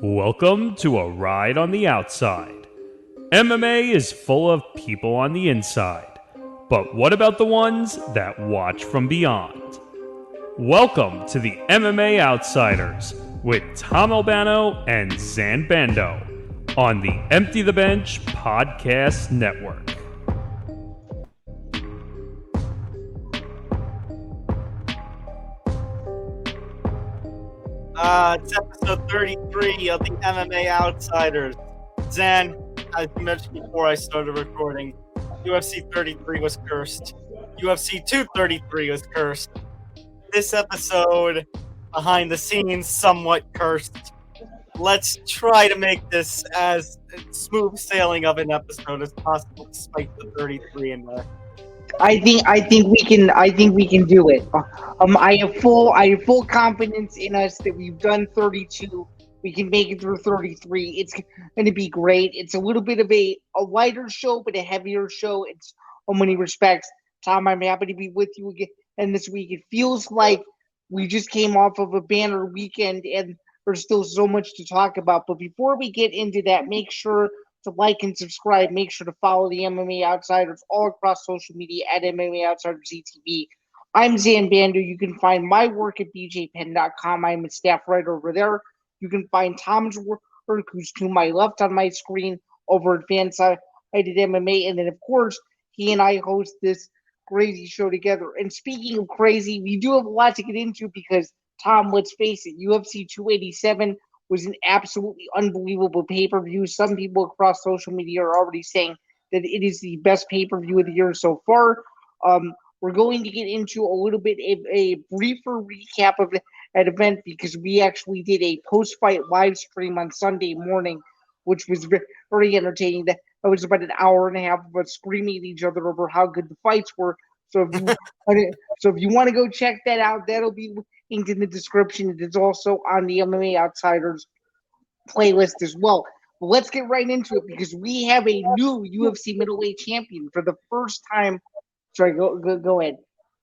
Welcome to A Ride on the Outside. MMA is full of people on the inside, but what about the ones that watch from beyond? Welcome to the MMA Outsiders with Tom Albano and Zain Bando on the Empty the Bench Podcast Network. It's episode 33 of the MMA Outsiders. Zain, as you mentioned before I started recording, UFC 33 was cursed. UFC 233 was cursed. This episode, behind the scenes, somewhat cursed. Let's try to make this as smooth sailing of an episode as possible, despite the 33 in there. I think we can do it. I have full confidence in us that we've done 32. We can make it through 33. It's going to be great. It's a little bit of a lighter show, but a heavier show. It's in many respects. Tom, I'm happy to be with you again. And this week, it feels like we just came off of a banner weekend, and there's still so much to talk about. But before we get into that, make sure to like and subscribe. Make sure to follow the MMA Outsiders all across social media at MMA Outsiders ETV. I'm Zain Bando. You can find my work at bjpenn.com. I'm a staff writer over there. You can find Tom's work, who's to my left on my screen, over at Fansided MMA. And then, of course, he and I host this crazy show together. And speaking of crazy, we do have a lot to get into because, Tom, let's face it, UFC 287 was an absolutely unbelievable pay-per-view. Some people across social media are already saying that it is the best pay-per-view of the year so far. We're going to get into a little bit of a briefer recap of that event because we actually did a post-fight live stream on Sunday morning, which was very entertaining. That was about an hour and a half of us screaming at each other over how good the fights were. So if you want to go check that out, that'll be linked in the description. It is also on the MMA Outsiders playlist as well. But let's get right into it because we have a new UFC middleweight champion for the first time. Sorry, go ahead.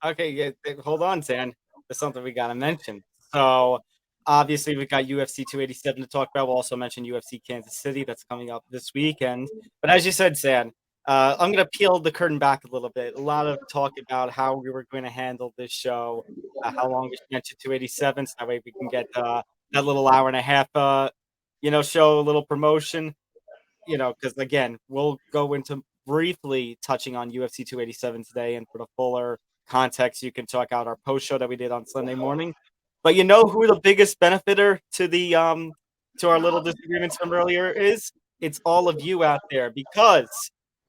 Okay, hold on, Zain. There's something we got to mention. So, obviously, we've got UFC 287 to talk about. We'll also mention UFC Kansas City that's coming up this weekend. But as you said, Zain, I'm going to peel the curtain back a little bit. A lot of talk about how we were going to handle this show, how long we should mention 287, so that way we can get that little hour and a half, show, a little promotion, because, again, we'll go into briefly touching on UFC 287 today, and for the fuller context, you can check out our post show that we did on Sunday morning. But you know who the biggest benefiter to the to our little disagreements from earlier is? It's all of you out there, because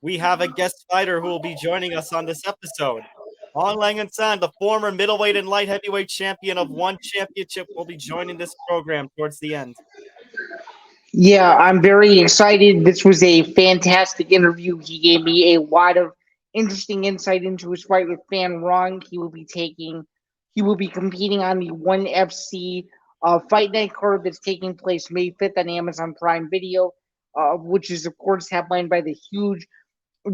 we have a guest fighter who will be joining us on this episode. Aung La NSang, the former middleweight and light heavyweight champion of one championship, will be joining this program towards the end. Yeah, I'm very excited. This was a fantastic interview. He gave me a lot of interesting insight into his fight with Fan Rong. He will be competing on the ONE FC Fight Night card that's taking place May 5th on Amazon Prime Video, which is, of course, headlined by the huge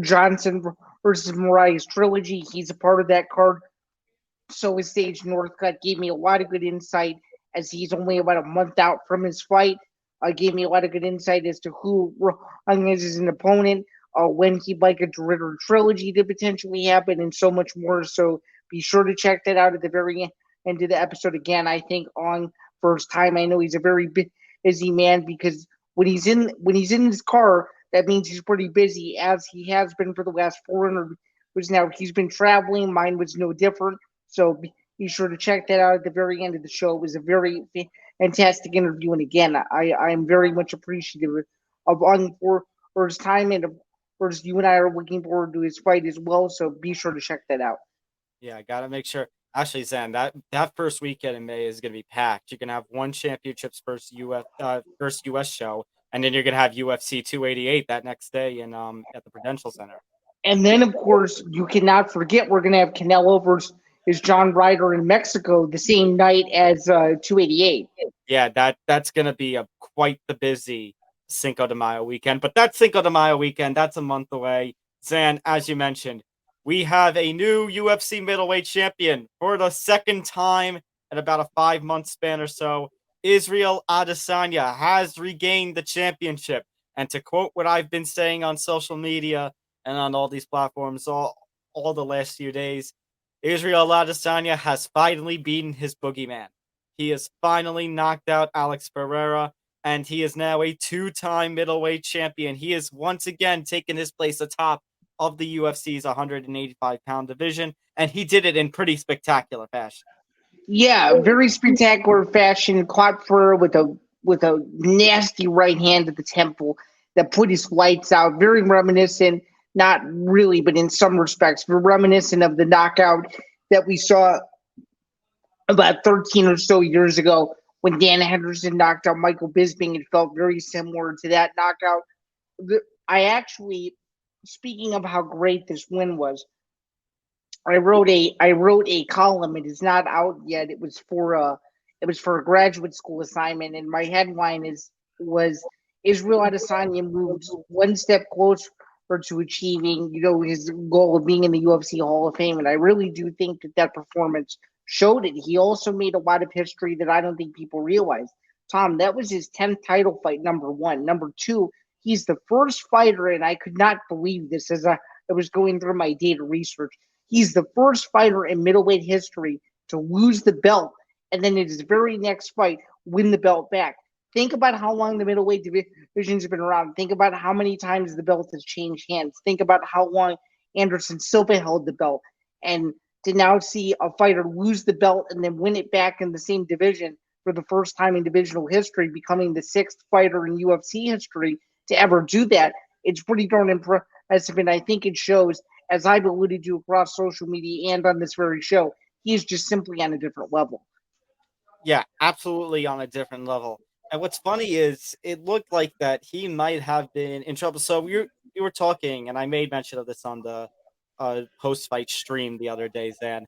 Johnson versus Moraes trilogy. He's a part of that card. So his Sage Northcutt gave me a lot of good insight as he's only about a month out from his fight. Gave me a lot of good insight as to who Rong is as an opponent, when he'd like a Ritter trilogy to potentially happen, and so much more. So be sure to check that out at the very end of the episode. Again, I think on first time, I know he's a very busy man because when he's in his car, that means he's pretty busy, as he has been for the last 400 weeks now. He's been traveling. Mine was no different. So be sure to check that out at the very end of the show. It was a very fantastic interview, and again, I'm very much appreciative of on for his time, and of course, you and I are looking forward to his fight as well. So be sure to check that out. Yeah, I gotta make sure. Actually, Zain, that first weekend in May is gonna be packed. You're gonna have one championship's first US show, and then you're gonna have UFC 288 that next day in at the Prudential Center. And then, of course, you cannot forget we're gonna have Canelo versus John Ryder in Mexico the same night as 288. Yeah, that's gonna be quite the busy Cinco de Mayo weekend. But that Cinco de Mayo weekend, that's a month away. Zain, as you mentioned, we have a new UFC middleweight champion for the second time in about a 5-month span or so. Israel Adesanya has regained the championship. And to quote what I've been saying on social media and on all these platforms all the last few days, Israel Adesanya has finally beaten his boogeyman. He has finally knocked out Alex Pereira, and he is now a two-time middleweight champion. He has once again taken his place atop of the UFC's 185-pound division, and he did it in pretty spectacular fashion. Yeah, very spectacular fashion. Caught for with a nasty right hand at the temple that put his lights out. Very reminiscent, not really, but in some respects, very reminiscent of the knockout that we saw about 13 or so years ago when Dan Henderson knocked out Michael Bisping. It felt very similar to that knockout. I actually, speaking of how great this win was, I wrote a column. It is not out yet. It was for a graduate school assignment, and my headline was Israel Adesanya moves one step closer to achieving his goal of being in the UFC Hall of Fame. And I really do think that performance showed it. He also made a lot of history that I don't think people realize. Tom, that was his 10th title fight, number one. Number two, he's the first fighter, and I could not believe this as I was going through my data research. He's the first fighter in middleweight history to lose the belt and then in his very next fight win the belt back. Think about how long the middleweight division's been around. Think about how many times the belt has changed hands. Think about how long Anderson Silva held the belt. And to now see a fighter lose the belt and then win it back in the same division for the first time in divisional history, becoming the sixth fighter in UFC history to ever do that, it's pretty darn impressive. And I think it shows, as I've alluded to across social media and on this very show, he is just simply on a different level. Yeah, absolutely on a different level. And what's funny is it looked like that he might have been in trouble. So we were talking, and I made mention of this on the post-fight stream the other day, Zan.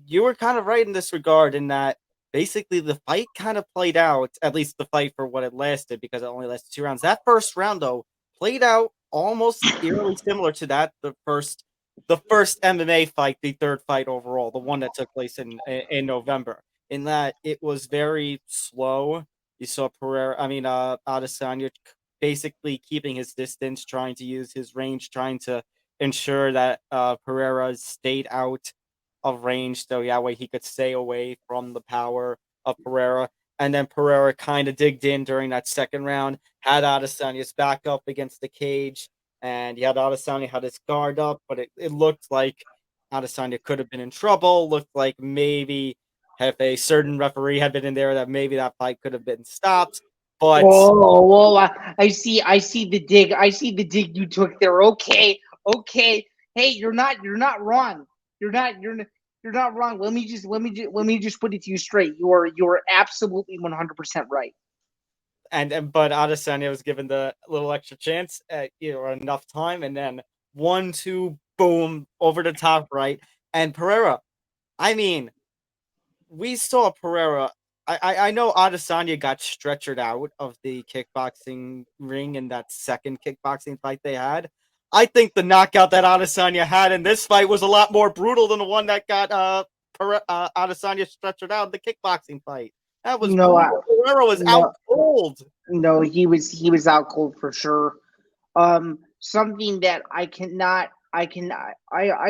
You were kind of right in this regard in that basically the fight kind of played out, at least the fight for what it lasted, because it only lasted 2 rounds. That first round, though, played out almost eerily similar to that the first MMA fight, the third fight overall, the one that took place in November. In that it was very slow. You saw Adesanya basically keeping his distance, trying to use his range, trying to ensure that Pereira stayed out of range, so that way he could stay away from the power of Pereira. And then Pereira kind of digged in during that second round, had Adesanya's back up against the cage, and Adesanya had his guard up, but it looked like Adesanya could have been in trouble. Looked like maybe if a certain referee had been in there, that maybe that fight could have been stopped. But I see the dig. I see the dig you took there. Okay. Hey, you're not wrong. You're not wrong. Let me just put it to you straight. You're absolutely 100% right. But Adesanya was given the little extra chance at enough time, and then 1-2, boom, over the top right. And Pereira, I mean, we saw Pereira. I know Adesanya got stretchered out of the kickboxing ring in that second kickboxing fight they had. I think the knockout that Adesanya had in this fight was a lot more brutal than the one that got Adesanya stretchered out in the kickboxing fight. That was Pereira was out cold. No, he was out cold for sure. Something that I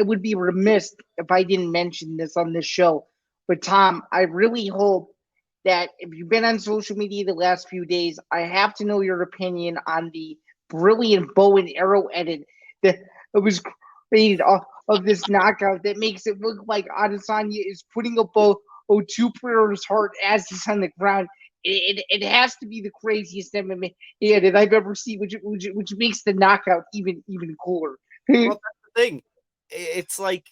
would be remiss if I didn't mention this on this show. But Tom, I really hope that if you've been on social media the last few days, I have to know your opinion on the brilliant bow and arrow edit that was created of this knockout that makes it look like Adesanya is putting a bow to Pereira's heart as he's on the ground. It has to be the craziest MMA that I've ever seen, which makes the knockout even cooler. Well, that's the thing. It's like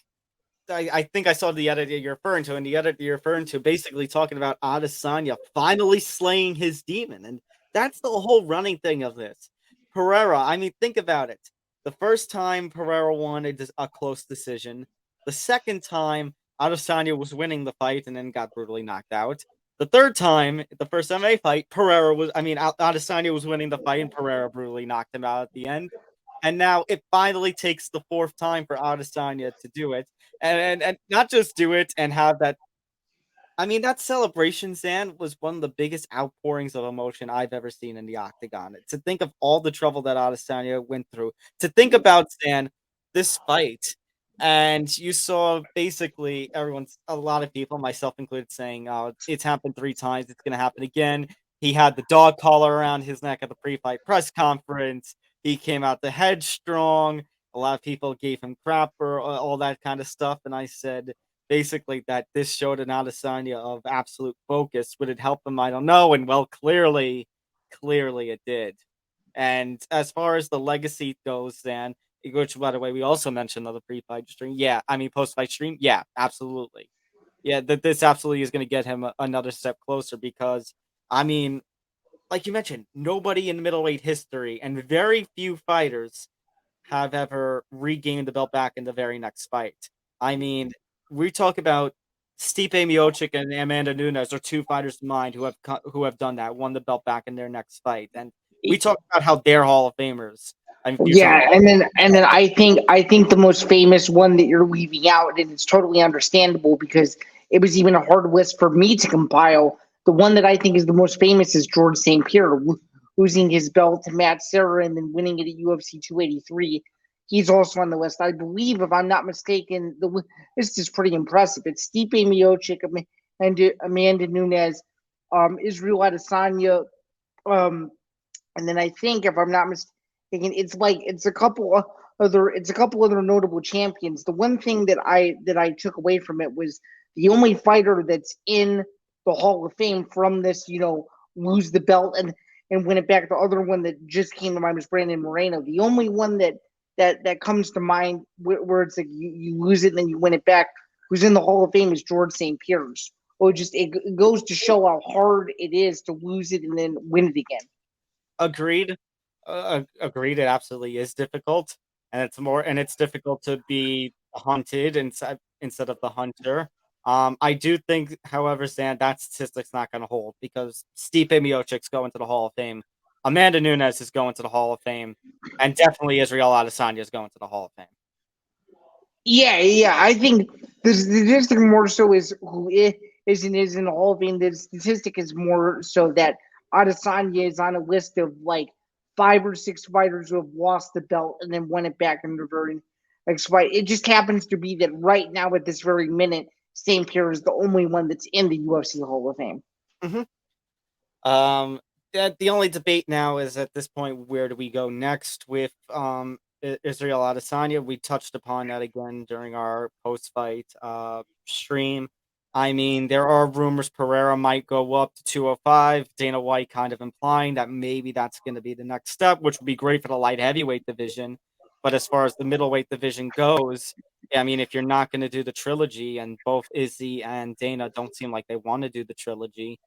I think I saw the edit you're referring to, and the edit you're referring to basically talking about Adesanya finally slaying his demon, and that's the whole running thing of this. Pereira, I mean, think about it. The first time Pereira won a close decision. The second time, Adesanya was winning the fight and then got brutally knocked out. The third time, the first MMA fight, Adesanya was winning the fight and Pereira brutally knocked him out at the end. And now it finally takes the fourth time for Adesanya to do it. And not just do it and have that I mean, that celebration, Zan, was one of the biggest outpourings of emotion I've ever seen in the octagon. To think of all the trouble that Adesanya went through, to think about, Zan, this fight, and you saw basically a lot of people, myself included, saying, "Oh, it's happened 3 times. It's going to happen again." He had the dog collar around his neck at the pre-fight press conference. He came out the headstrong. A lot of people gave him crap for all that kind of stuff, and I said basically that this showed an Adesanya of absolute focus. Would it help him? I don't know. And well, clearly it did. And as far as the legacy goes, then, which by the way, we also mentioned on the pre-fight stream. Yeah, I mean post-fight stream. Yeah, absolutely. Yeah, that this absolutely is going to get him another step closer because, I mean, like you mentioned, nobody in middleweight history and very few fighters have ever regained the belt back in the very next fight. I mean, we talk about Stipe Miocic and Amanda Nunes are 2 fighters in mind who have done that, won the belt back in their next fight, and we talk about how they're Hall of Famers. I mean, future Yeah, and then I think the most famous one that you're leaving out, and it's totally understandable because it was even a hard list for me to compile. The one that I think is the most famous is George St. Pierre losing his belt to Matt Serra and then winning it at UFC 283. He's also on the list. I believe, if I'm not mistaken, the list is pretty impressive. It's Stipe Miocic and Amanda Nunes, Israel Adesanya, um, and then I think, if I'm not mistaken, it's a couple other notable champions. The one thing that I took away from it was the only fighter that's in the Hall of Fame from this, lose the belt and win it back. The other one that just came to mind was Brandon Moreno. The only one that comes to mind where it's like you lose it and then you win it back, who's in the Hall of Fame, is George St. Pierre's. Or it goes to show how hard it is to lose it and then win it again. agreed. Agreed. It absolutely is difficult, and it's difficult to be hunted instead of the hunter. I do think, however, Stan, that statistic's not going to hold because Stipe Miocic's going to the Hall of Fame. Amanda Nunes is going to the Hall of Fame, and definitely Israel Adesanya is going to the Hall of Fame. Yeah. I think the statistic more so is who is and is in the Hall of Fame. The statistic is more so that Adesanya is on a list of like 5 or 6 fighters who have lost the belt and then won it back in the very next fight. It just happens to be that right now, at this very minute, St. Pierre is the only one that's in the UFC Hall of Fame. Mm-hmm. The only debate now is at this point, where do we go next with Israel Adesanya? We touched upon that again during our post-fight stream. I mean, there are rumors Pereira might go up to 205. Dana White kind of implying that maybe that's going to be the next step, which would be great for the light heavyweight division. But as far as the middleweight division goes, I mean, if you're not going to do the trilogy, and both Izzy and Dana don't seem like they want to do the trilogy,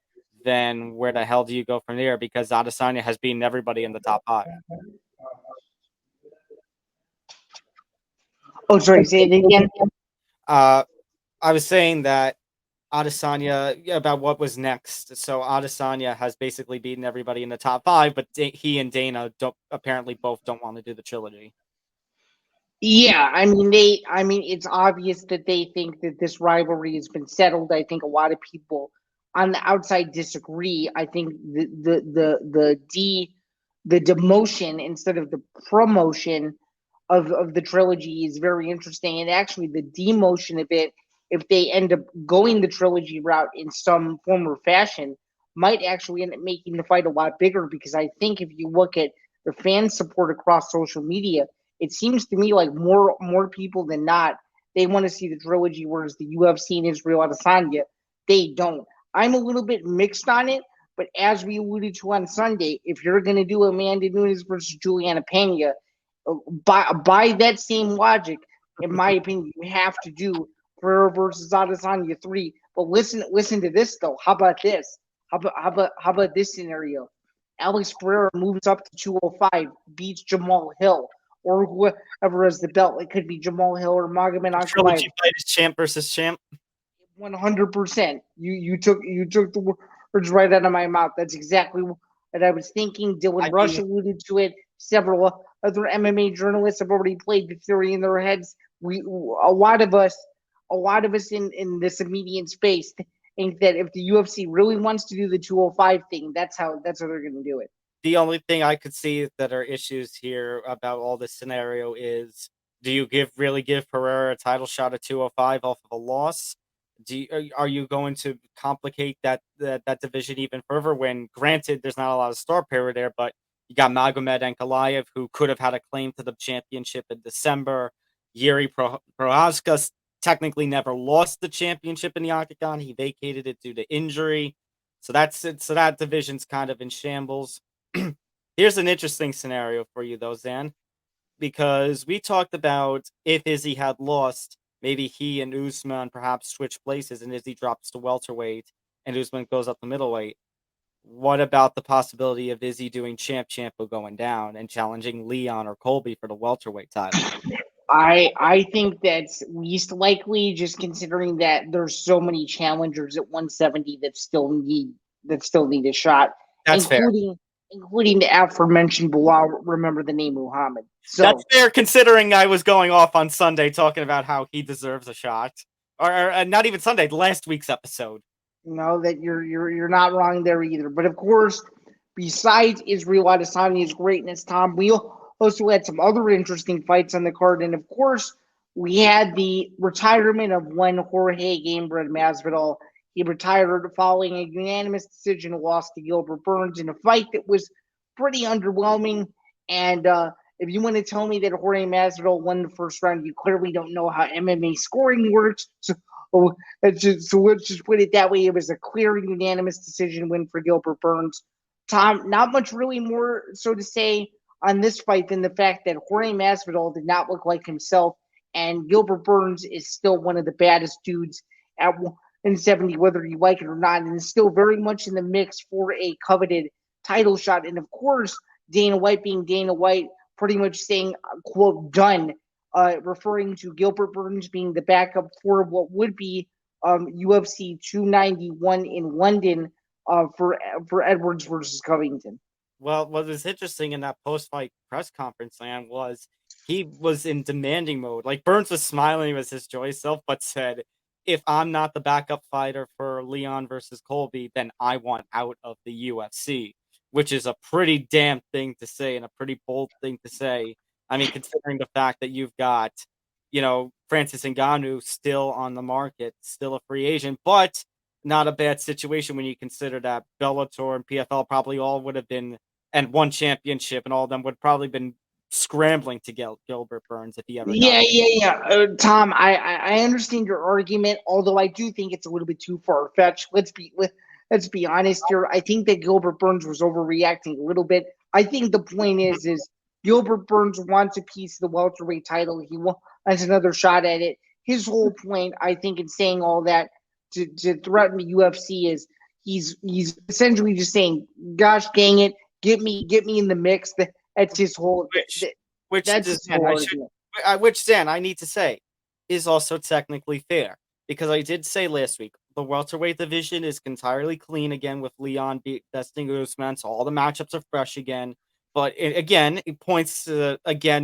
then where the hell do you go from there? Because Adesanya has beaten everybody in the top 5. Oh, sorry, say it again. I was saying that Adesanya, about what was next. So Adesanya has basically beaten everybody in the top 5, but he and Dana apparently both don't want to do the trilogy. Yeah, I mean it's obvious that they think that this rivalry has been settled. I think a lot of people on the outside disagree. I think the demotion instead of the promotion of the trilogy is very interesting, and actually the demotion of it, if they end up going the trilogy route in some form or fashion, might actually end up making the fight a lot bigger, because I think if you look at the fan support across social media, it seems to me like more people than not, they want to see the trilogy, whereas the UFC and Israel Adesanya, they don't. I'm a little bit mixed on it, but as we alluded to on Sunday, if you're going to do Amanda Nunes versus Juliana Pena, by that same logic, in my opinion, you have to do Pereira versus Adesanya 3. But listen to this though. How about this? How about this scenario? Alex Pereira moves up to 205, beats Jamal Hill, or whoever has the belt. It could be Jamal Hill or Magomed Ankalaev. Trilogy fight is champ versus champ. 100%. You took the words right out of my mouth. That's exactly what I was thinking. Dylan Rush alluded to it. Several other MMA journalists have already played the theory in their heads. A lot of us in this immediate space think that if the UFC really wants to do the 205 thing, that's how they're going to do it. The only thing I could see that are issues here about all this scenario is, do you really give Pereira a title shot at 205 off of a loss? Are you going to complicate that division even further when, granted, there's not a lot of star power there, but you got Magomed Ankalaev, who could have had a claim to the championship in December. Yuri Prohaska technically never lost the championship in the Octagon. He vacated it due to injury. So that's it. So that division's kind of in shambles. Here's an interesting scenario for you, though, Zan, because we talked about if Izzy had lost, maybe he and Usman perhaps switch places and Izzy drops to welterweight and Usman goes up to middleweight. What about the possibility of Izzy doing Ciampa going down and challenging Leon or Colby for the welterweight title? I think that's least likely, just considering that there's so many challengers at 170 that still need a shot, That's including the aforementioned Bilal. Remember the name Muhammad. So that's fair, considering I was going off on Sunday talking about how he deserves a shot, or not even Sunday, last week's episode. No, that you're not wrong there either. But of course, besides Israel Adesanya's greatness, Tom, we also had some other interesting fights on the card, and of course, we had the retirement of one Jorge Masvidal. He retired following a unanimous decision loss to Gilbert Burns in a fight that was pretty underwhelming. And if you want to tell me that Jorge Masvidal won the first round, you clearly don't know how MMA scoring works. So let's just put it that way. It was a clear unanimous decision win for Gilbert Burns. Tom, not much really more so to say on this fight than the fact that Jorge Masvidal did not look like himself, and Gilbert Burns is still one of the baddest dudes at 170, whether you like it or not, and is still very much in the mix for a coveted title shot. And of course, Dana White being Dana White, pretty much saying, quote, done, referring to Gilbert Burns being the backup for what would be UFC 291 in London for Edwards versus Covington. Well, what was interesting in that post-fight press conference, man, was he was in demanding mode. Like, Burns was smiling with his joy self, but said, if I'm not the backup fighter for Leon versus Colby, then I want out of the UFC, which is a pretty damn thing to say and a pretty bold thing to say. I mean, considering the fact that you've got, Francis Ngannou still on the market, still a free agent, but not a bad situation when you consider that Bellator and PFL probably all would have been, and one championship, and all of them would probably been scrambling to get Gilbert Burns if he ever got Tom, I understand your argument, although I do think it's a little bit too far-fetched. Let's be honest here. I think that Gilbert Burns was overreacting a little bit. I think the point is Gilbert Burns wants a piece of the welterweight title. He wants another shot at it. His whole point, I think, in saying all that to threaten the UFC is he's essentially just saying, gosh dang it, get me in the mix. That's his whole. Which Zan, I need to say, is also technically fair, because I did say last week the welterweight division is entirely clean again with Leon besting Usman, so all the matchups are fresh again. But it points to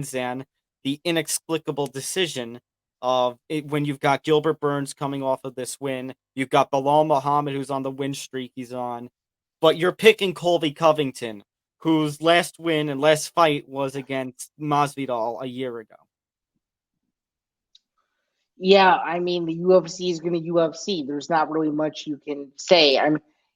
Zan, the inexplicable decision of it when you've got Gilbert Burns coming off of this win, you've got Bilal Muhammad who's on the win streak he's on, but you're picking Colby Covington, whose last win and last fight was against Masvidal a year ago. Yeah, I mean, the UFC is going to UFC. There's not really much you can say. I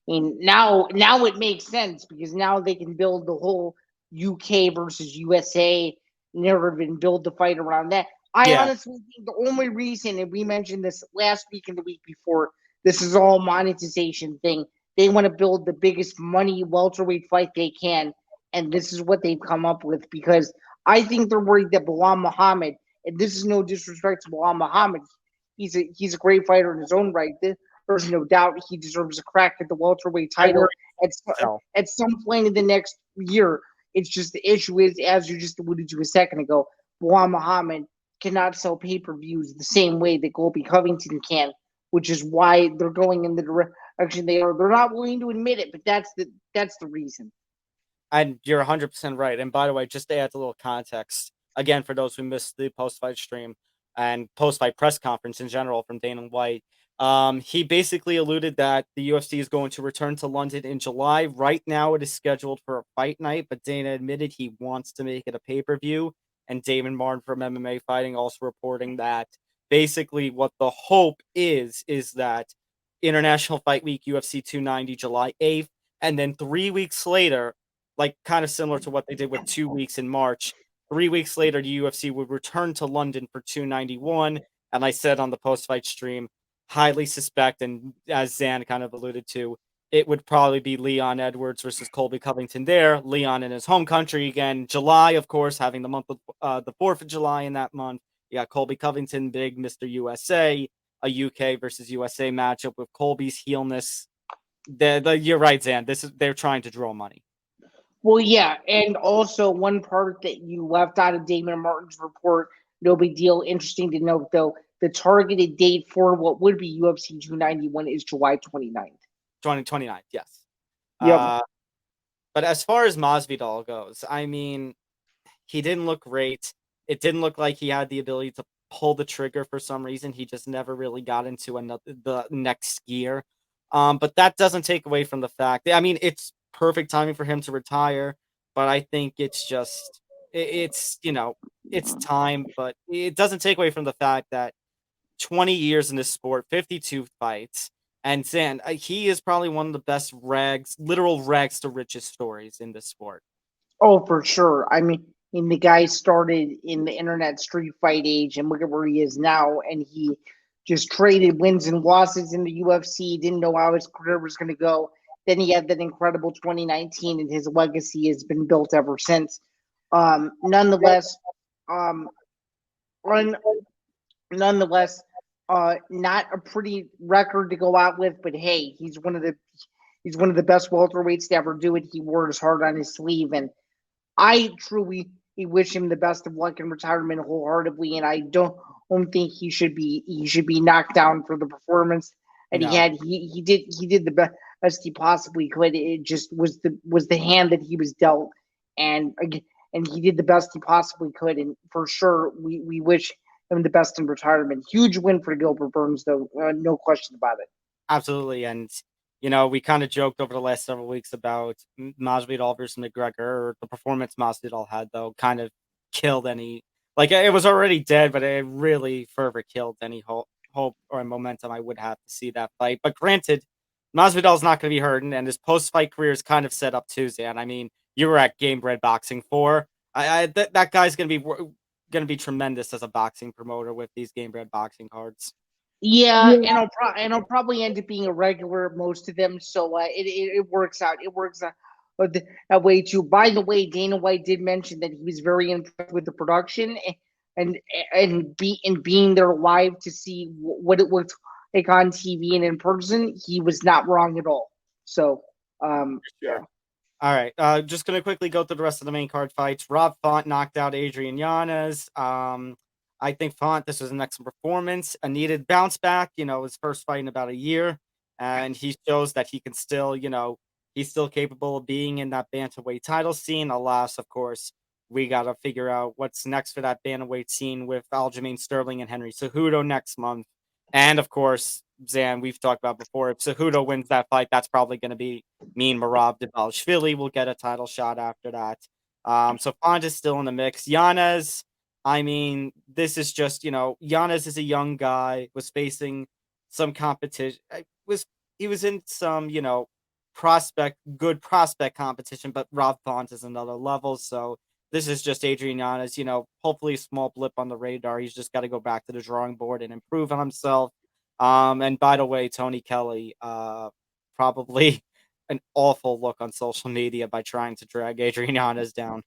mean, now it makes sense, because now they can build the whole UK versus USA narrative and build the fight around that. I honestly think the only reason, and we mentioned this last week and the week before, this is all monetization thing. They want to build the biggest money welterweight fight they can, and this is what they've come up with, because I think they're worried that Bilal Muhammad, and this is no disrespect to Bilal Muhammad, he's a great fighter in his own right. There's no doubt he deserves a crack at the welterweight title at some point in the next year. It's just the issue is, as you just alluded to a second ago, Bilal Muhammad cannot sell pay-per-views the same way that Colby Covington can, which is why they're going in the direction they are. They're not willing to admit it, but that's the reason. And you're 100% right. And by the way, just to add a little context, again, for those who missed the post-fight stream and post-fight press conference in general from Dana White, He basically alluded that the UFC is going to return to London in July. Right now, it is scheduled for a fight night, but Dana admitted he wants to make it a pay-per-view. And Damon Martin from MMA Fighting also reporting that basically what the hope is that International Fight Week UFC 290 July 8th, and then 3 weeks later, like kind of similar to what they did with 2 weeks in March, 3 weeks later, the UFC would return to London for 291. And I said on the post-fight stream, highly suspect, and as Zan kind of alluded to, it would probably be Leon Edwards versus Colby Covington there. Leon in his home country again. July, of course, having the month of the 4th of July in that month. You got Colby Covington, big Mr. USA, a UK versus USA matchup with Colby's heelness. You're right, Zan. They're trying to draw money. Well, yeah, and also one part that you left out of Damon Martin's report, no big deal. Interesting to note, though, the targeted date for what would be UFC 291 is July 29th. 2029, yes. Yep. But as far as Masvidal goes, I mean, he didn't look great. It didn't look like he had the ability to pull the trigger for some reason. He just never really got into the next gear. But that doesn't take away from the fact that, I mean, it's perfect timing for him to retire, but I think it's just, it's time, but it doesn't take away from the fact that 20 years in this sport, 52 fights, and Zan, he is probably one of the best literal rags to riches stories in this sport. Oh, for sure. I mean, the guy started in the internet street fight age, and look at where he is now. And he just traded wins and losses in the UFC. Didn't know how his career was going to go. Then he had that incredible 2019, and his legacy has been built ever since. Nonetheless, not a pretty record to go out with, but hey, he's one of the best welterweights to ever do it. He wore his heart on his sleeve, and I truly wish him the best of luck in retirement wholeheartedly. And I don't think he should be knocked down for the performance that he had. He did the best he possibly could. It just was the hand that he was dealt, and he did the best he possibly could. And for sure, we wish him the best in retirement. Huge win for Gilbert Burns, though, no question about it. Absolutely, and we kind of joked over the last several weeks about Masvidal versus McGregor, or the performance Masvidal had, though, kind of killed any, like, it was already dead, but it really further killed any hope or momentum I would have to see that fight. But granted, Masvidal's not going to be hurting, and his post-fight career is kind of set up too, Zan. I mean, you were at Game Bread Boxing 4. That guy's going to be tremendous as a boxing promoter with these Game Bread Boxing cards. Yeah, and I'll probably end up being a regular at most of them, so it works out. It works out that way too. By the way, Dana White did mention that he was very impressed with the production and being there live to see what it looked like on TV and in person. He was not wrong at all. So, sure. All right, just going to quickly go through the rest of the main card fights. Rob Font knocked out Adrian Yanez. I think Font, this was an excellent performance. A needed bounce back, his first fight in about a year. And he shows that he can still, he's still capable of being in that bantamweight title scene. Alas, of course, we got to figure out what's next for that bantamweight scene with Aljamain Sterling and Henry Cejudo next month. And, of course, Zan, we've talked about before, if Cejudo wins that fight, that's probably going to mean Merab Dvalishvili will get a title shot after that. So Font is still in the mix. Yanez, I mean, this is just, Yanez is a young guy, was facing some competition. He was in some, good prospect competition, but Rob Font is another level. So this is just Adrian Yanez, hopefully a small blip on the radar. He's just got to go back to the drawing board and improve on himself. And by the way, Tony Kelly, probably an awful look on social media by trying to drag Adrian Yanez down.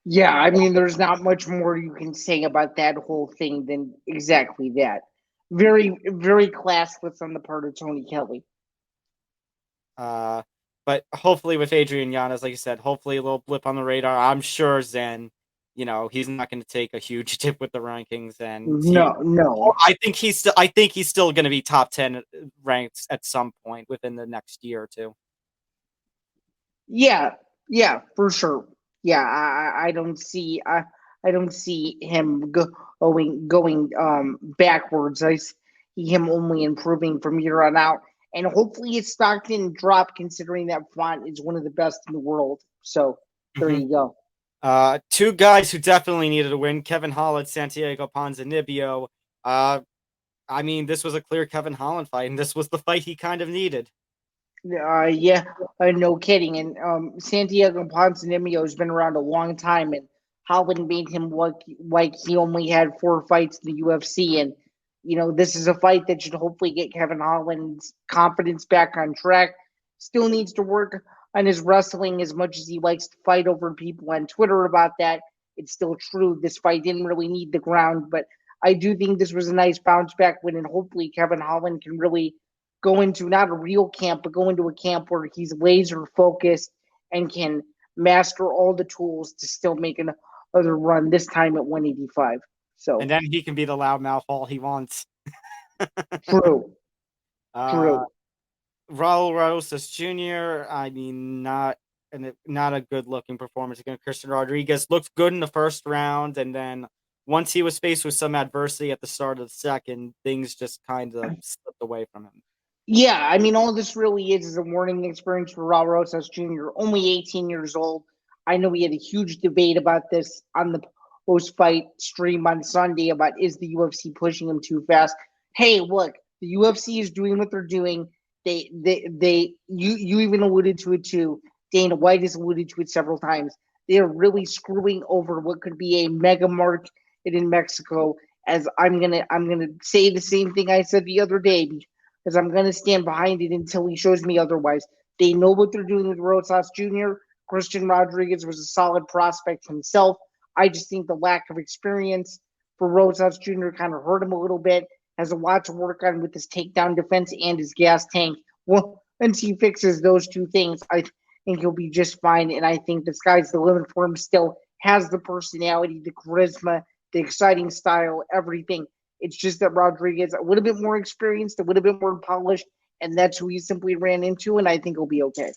Yeah, I mean, there's not much more you can say about that whole thing than exactly that. Very, very classless on the part of Tony Kelly. But hopefully with Adrian Yanez, like you said, hopefully a little blip on the radar. I'm sure Zen, he's not going to take a huge dip with the rankings. And no. I think he's still going to be top 10 ranked at some point within the next year or two. Yeah, for sure. Yeah, I don't see I don't see him going backwards. I see him only improving from here on out. And hopefully his stock didn't drop considering that Font is one of the best in the world. So there you go. Two guys who definitely needed a win, Kevin Holland, Santiago Ponzinibbio. I mean, this was a clear Kevin Holland fight, and this was the fight he kind of needed. No kidding. And Santiago Ponzinibbio has been around a long time, and Holland made him look like he only had 4 fights in the UFC. And, this is a fight that should hopefully get Kevin Holland's confidence back on track. Still needs to work on his wrestling as much as he likes to fight over people on Twitter about that. It's still true. This fight didn't really need the ground, but I do think this was a nice bounce back win, and hopefully Kevin Holland can really go into not a real camp, but go into a camp where he's laser focused and can master all the tools to still make another run, this time at 185. So, and then he can be the loudmouth all he wants. True. Raul Rosas Jr., I mean, not a good looking performance against Christian Rodriguez. Looked good in the first round, and then once he was faced with some adversity at the start of the second, things just kind of slipped away from him. Yeah, I mean, all this really is a learning experience for Raul Rosas Jr., only 18 years old. I know we had a huge debate about this on the post-fight stream on Sunday about is the UFC pushing him too fast. Hey, look, the UFC is doing what they're doing. You even alluded to it too. Dana White has alluded to it several times. They are really screwing over what could be a mega market in Mexico. As I'm gonna say the same thing I said the other day, because I'm gonna stand behind it until he shows me otherwise. They know what they're doing with Rosas Jr. Christian Rodriguez was a solid prospect himself. I just think the lack of experience for Rosas Jr. kind of hurt him a little bit. Has a lot to work on with his takedown defense and his gas tank. Well, once he fixes those two things, I think he'll be just fine. And I think the sky's the limit for him still. Has the personality, the charisma, the exciting style, everything. It's just that Rodriguez a little bit more experienced, a little bit more polished, and that's who he simply ran into, and I think he'll be okay.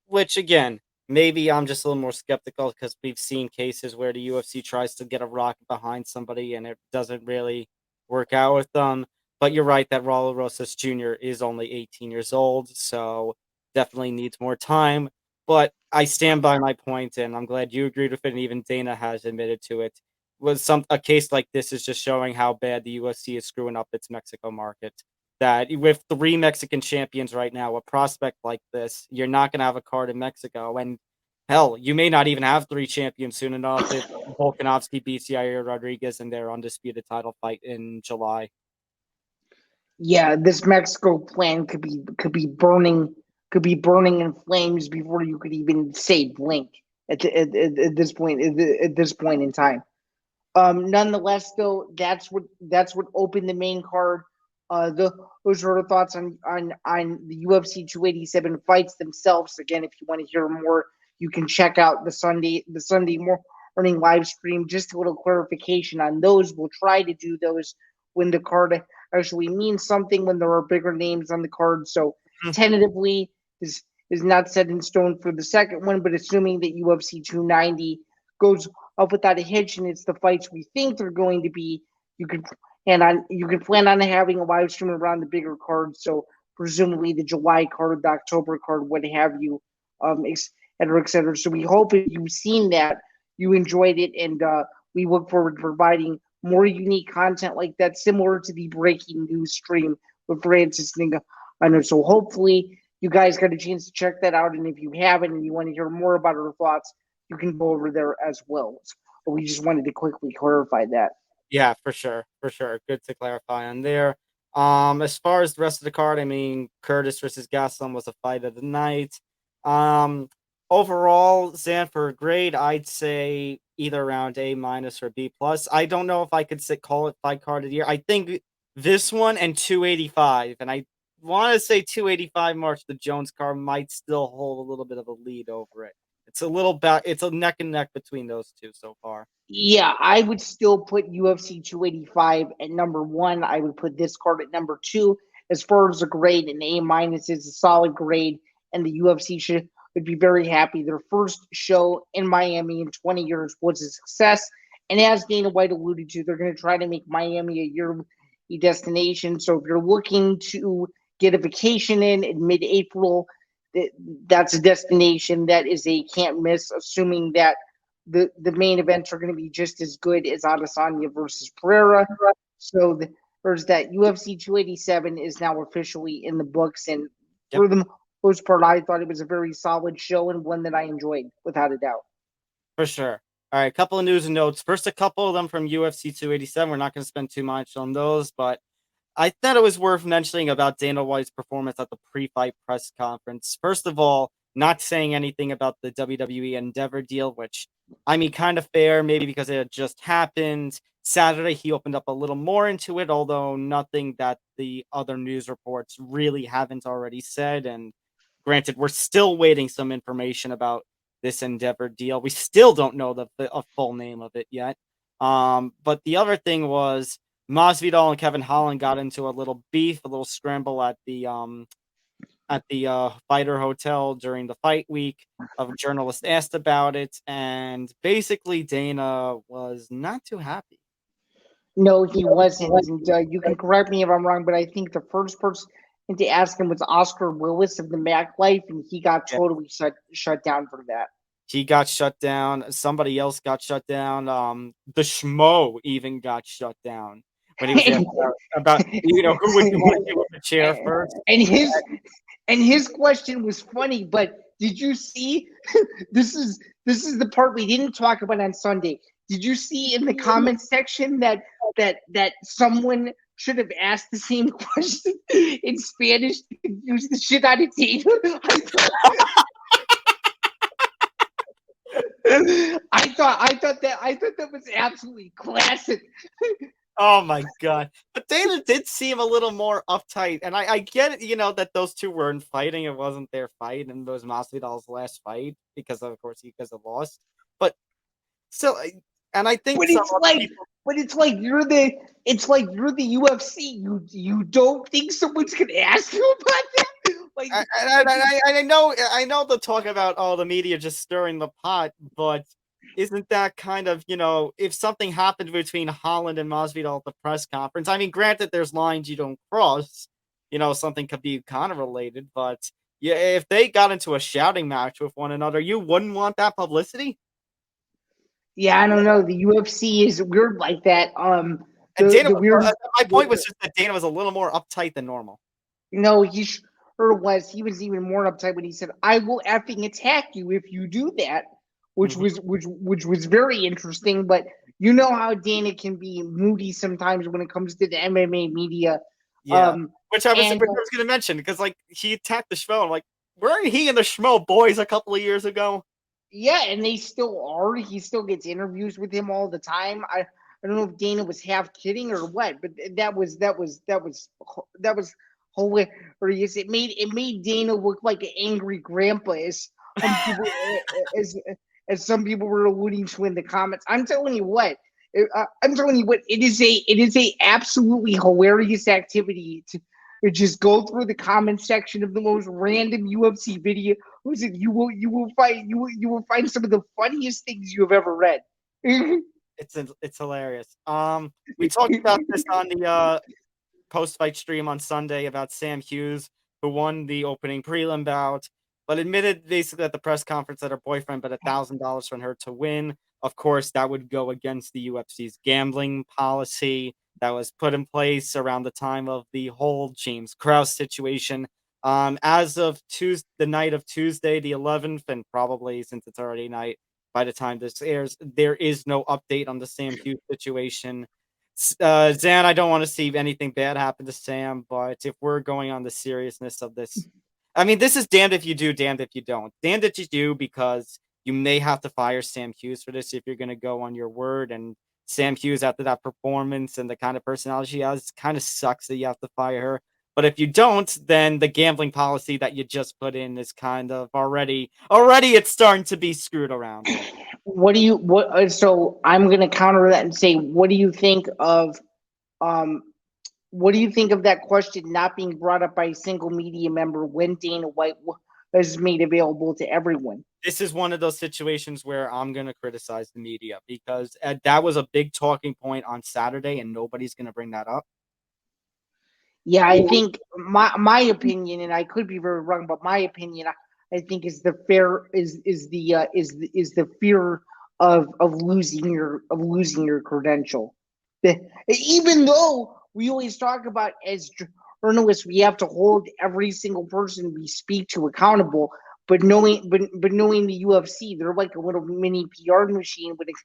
Which, again, maybe I'm just a little more skeptical because we've seen cases where the UFC tries to get a rocket behind somebody and it doesn't really work out with them. But you're right that Raul Rosas Jr. is only 18 years old, so definitely needs more time. But I stand by my point, and I'm glad you agreed with it, and even Dana has admitted to it. A case like this is just showing how bad the UFC is screwing up its Mexico market. That with 3 Mexican champions right now, a prospect like this, you're not going to have a card in Mexico. And hell, you may not even have 3 champions soon enough if Volkanovski beats Yair Rodriguez in their undisputed title fight in July. Yeah, this Mexico plan could be burning in flames before you could even say blink at this point in time. Nonetheless, though, that's what opened the main card. Those are the thoughts on the UFC 287 fights themselves. Again, if you want to hear more, you can check out the Sunday morning live stream. Just a little clarification on those. We'll try to do those when the card actually means something, when there are bigger names on the card. So tentatively, is not set in stone for the second one, but assuming that UFC 290 goes up without a hitch and it's the fights we think they're going to be, you can plan on having a live stream around the bigger cards. So presumably the July card, the October card, what have you, et cetera, et cetera. So we hope if you've seen that, you enjoyed it, and we look forward to providing more unique content like that, similar to the breaking news stream with Francis Ngannou. So hopefully you guys got a chance to check that out, and if you haven't and you want to hear more about our thoughts, you can go over there as well. So we just wanted to quickly clarify that. Yeah, for sure. Good to clarify on there. As far as the rest of the card, I mean, Curtis versus Gastelum was a fight of the night. Overall, Zanford grade, I'd say either around A- or B+. I don't know if I could call it fight card of the year. I think this one and 285, and I want to say 285 March the Jones card might still hold a little bit of a lead over it. It's a neck and neck between those two so far. Yeah, I would still put UFC 285 at number 1. I would put this card at number 2. As far as a grade, an A- is a solid grade, and the UFC would be very happy. Their first show in Miami in 20 years was a success, And as Dana White alluded to, they're going to try to make Miami a yearly destination. So if you're looking to get a vacation in mid-April, that's a destination that is a can't miss, assuming that the main events are going to be just as good as Adesanya versus Pereira. So there's that. UFC 287 is now officially in the books, and for the most part, I thought it was a very solid show and one that I enjoyed without a doubt. For sure. All right, a couple of news and notes. First, a couple of them from UFC 287. We're not going to spend too much on those, but I thought it was worth mentioning about Dana White's performance at the pre-fight press conference. First of all, not saying anything about the WWE Endeavor deal, which, I mean, kind of fair, maybe because it had just happened. Saturday, he opened up a little more into it, although nothing that the other news reports really haven't already said. And granted, we're still waiting some information about this Endeavor deal. We still don't know the full name of it yet. But the other thing was Masvidal and Kevin Holland got into a little beef, a little scramble at the fighter hotel during the fight week. A journalist asked about it, and basically Dana was not too happy. No, he wasn't. And, you can correct me if I'm wrong, but I think the first person to ask him was Oscar Willis of the Mac Life, and he got totally shut down for that. He got shut down. Somebody else got shut down. The Schmo even got shut down when he was asked about who would you want to give up the chair first. And his question was funny, but did you see? This is the part we didn't talk about on Sunday. Did you see in the comments section that someone should have asked the same question in Spanish to confuse the shit out of Dana? I thought that was absolutely classic. Oh my god! But Dana did seem a little more uptight, and I get it. That those two weren't fighting; it wasn't their fight, and it was Masvidal's last fight because of course he lost. But still, and I think, it's like you're the UFC. You don't think someone's gonna ask you about that? Like, I know the talk about the media just stirring the pot, but isn't that kind of, if something happened between Holland and Masvidal at the press conference? I mean, granted, there's lines you don't cross. Something could be kind of related, but yeah, if they got into a shouting match with one another, you wouldn't want that publicity. Yeah, I don't know. The UFC is weird like that. My point was just that Dana was a little more uptight than normal. No, he was even more uptight when he said, "I will effing attack you if you do that," which was very interesting. But you know how Dana can be moody sometimes when it comes to the MMA media. Yeah, which I was going to mention because he attacked the Schmo. I'm like, weren't he and the Schmo boys a couple of years ago? Yeah, and they still are. He still gets interviews with him all the time. I don't know if Dana was half kidding or what, but that was hilarious. It made Dana look like an angry grandpa, as some people were alluding to in the comments. I'm telling you what. It is a absolutely hilarious activity to just go through the comment section of the most random UFC video. You will find some of the funniest things you have ever read. It's hilarious. We talked about this on the post-fight stream on Sunday about Sam Hughes, who won the opening prelim bout, but admitted basically at the press conference that her boyfriend bet $1,000 on her to win. Of course, that would go against the UFC's gambling policy that was put in place around the time of the whole James Krause situation. As of the night of Tuesday, the 11th, and probably since it's already night by the time this airs, there is no update on the Sam Hughes situation. Zan, I don't want to see anything bad happen to Sam, but if we're going on the seriousness of this, I mean, this is damned if you do, damned if you don't. Damned if you do, because you may have to fire Sam Hughes for this if you're going to go on your word. And Sam Hughes, after that performance and the kind of personality she has, kind of sucks that you have to fire her. But if you don't, then the gambling policy that you just put in is kind of already it's starting to be screwed around. So I'm going to counter that and say, what do you think of that question not being brought up by a single media member when Dana White is made available to everyone. This is one of those situations where I'm going to criticize the media because that was a big talking point on Saturday, and nobody's going to bring that up. Yeah, I think my opinion, and I could be very wrong, but my opinion, I think is the fear of losing your credential. Even though we always talk about as journalists, we have to hold every single person we speak to accountable. But knowing the UFC, they're like a little mini PR machine when it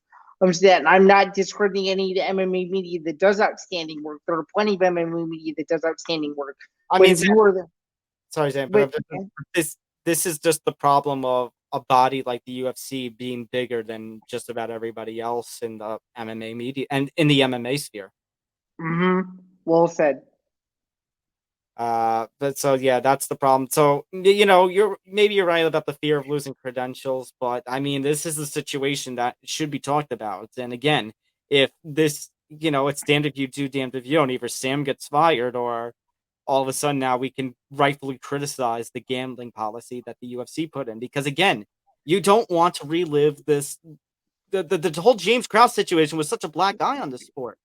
comes to that. And I'm not discrediting any of the MMA media that does outstanding work. There are plenty of MMA media that does outstanding work. Sorry, Zain, but this is just the problem of a body like the UFC being bigger than just about everybody else in the MMA media and in the MMA sphere. Well said. But so yeah, that's the problem. So you're right about the fear of losing credentials, but I mean, this is a situation that should be talked about. And again, if this, it's damned if you do, damned if you don't. Either Sam gets fired, or all of a sudden now we can rightfully criticize the gambling policy that the UFC put in. Because again, you don't want to relive this. The whole James Krause situation was such a black eye on the sport.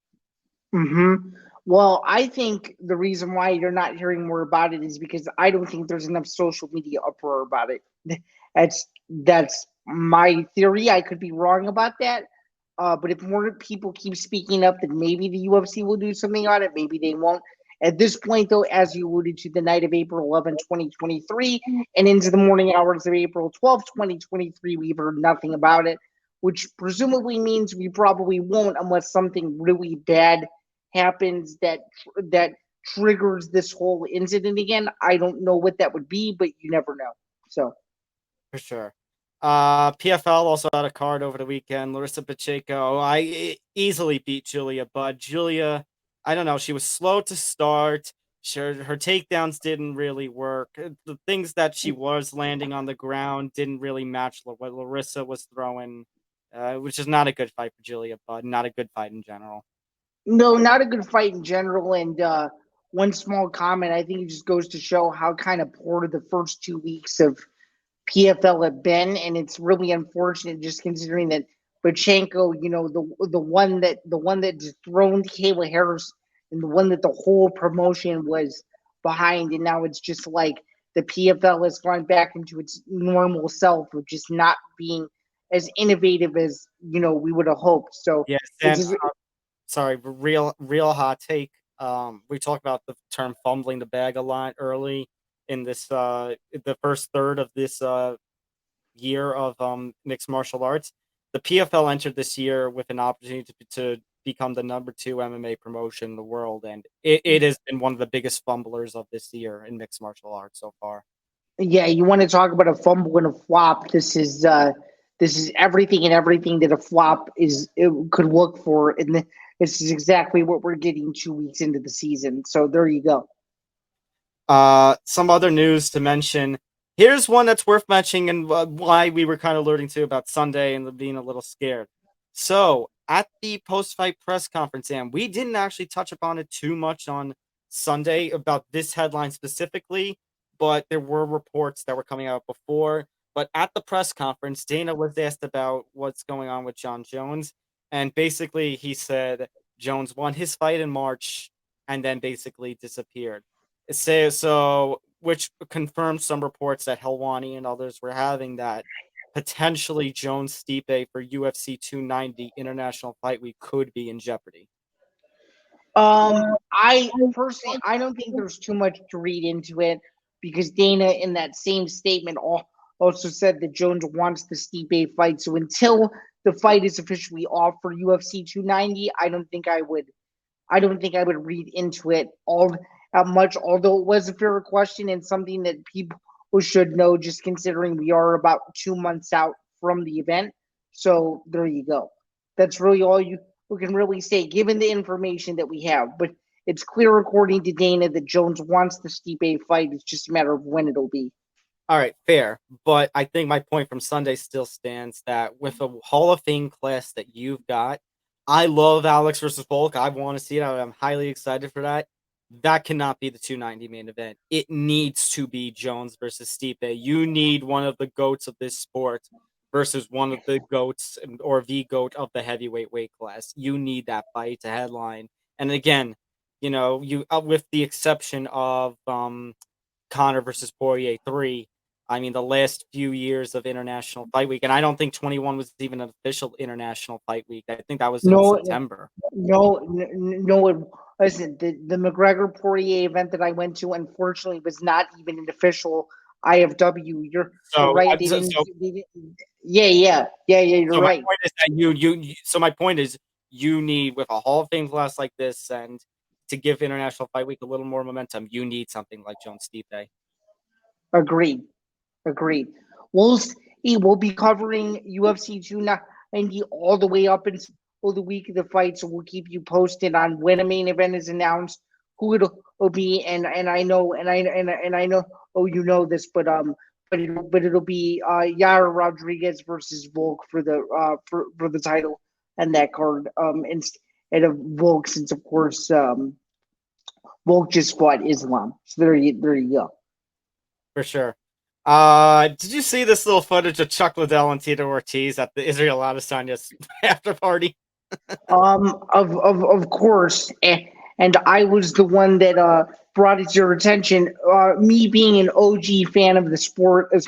Well, I think the reason why you're not hearing more about it is because I don't think there's enough social media uproar about it. That's my theory. I could be wrong about that. But if more people keep speaking up, then maybe the UFC will do something on it. Maybe they won't. At this point, though, as you alluded to, the night of April 11, 2023, and into the morning hours of April 12, 2023, we've heard nothing about it, which presumably means we probably won't unless something really bad happens that triggers this whole incident again. I don't know what that would be, but you never know. So for sure. PFL also had a card over the weekend. Larissa Pacheco, I easily beat Julia, but Julia, I don't know, she was slow to start. Her takedowns didn't really work. The things that she was landing on the ground didn't really match what Larissa was throwing, which is not a good fight for Julia, but not a good fight in general. No, not a good fight in general. And one small comment, I think it just goes to show how kind of poor the first 2 weeks of PFL have been, and it's really unfortunate just considering that Pacheco, the one that dethroned Kayla Harris, and the one that the whole promotion was behind, and now it's just like the PFL has gone back into its normal self of just not being as innovative as we would have hoped. So yes, sorry, real hot take. We talked about the term fumbling the bag a lot early in this the first third of this year of mixed martial arts. The PFL entered this year with an opportunity to become the number 2 MMA promotion in the world, and it has been one of the biggest fumblers of this year in mixed martial arts so far. Yeah, you want to talk about a fumble and a flop. This is everything and everything that a flop could look for, and this is exactly what we're getting 2 weeks into the season. So there you go. Some other news to mention. Here's one that's worth mentioning, and why we were kind of alluding to about Sunday and being a little scared. So at the post-fight press conference, and we didn't actually touch upon it too much on Sunday about this headline specifically, but there were reports that were coming out before. But at the press conference, Dana was asked about what's going on with Jon Jones, and basically he said Jones won his fight in March and then basically disappeared. So, which confirmed some reports that Helwani and others were having that potentially Jones Stipe for UFC 290 International Fight Week could be in jeopardy. I personally, I don't think there's too much to read into it because Dana, in that same statement, also said that Jones wants the Stipe fight. So until the fight is officially off for UFC 290, I don't think I would read into it all much. Although it was a fair question and something that people should know, just considering we are about 2 months out from the event. So there you go. That's really all we can really say, given the information that we have. But it's clear, according to Dana, that Jones wants the Stipe fight. It's just a matter of when it'll be. All right, fair. But I think my point from Sunday still stands that with a Hall of Fame class that you've got, I love Alex versus Volk. I want to see it. I'm highly excited for that. that cannot be the 290 main event. It needs to be Jones versus Stipe. You need one of the GOATs of this sport versus one of the GOATs or the GOAT of the heavyweight weight class. You need that fight to headline. And again, you with the exception of Conor versus Poirier 3, I mean, the last few years of International Fight Week, and I don't think 21 was even an official International Fight Week. I think that was in September. No. Listen, the McGregor Poirier event that I went to, unfortunately, was not even an official IFW. You're right. Yeah. You're right. My point is that so my point is, you need, with a Hall of Fame class like this, and to give International Fight Week a little more momentum, you need something like Jones Stipe. Agreed. We'll be covering UFC 290 all the way up until the week of the fight, so we'll keep you posted on when a main event is announced, who it'll be, and I know you know this, but it'll be Yair Rodriguez versus Volk for the title and that card, instead of Volk, since of course Volk just fought Islam. So there you go. For sure. Did you see this little footage of Chuck Liddell and Tito Ortiz at the Israel Adesanya's after party? Of course, and I was the one that brought it to your attention. Me being an OG fan of the sport as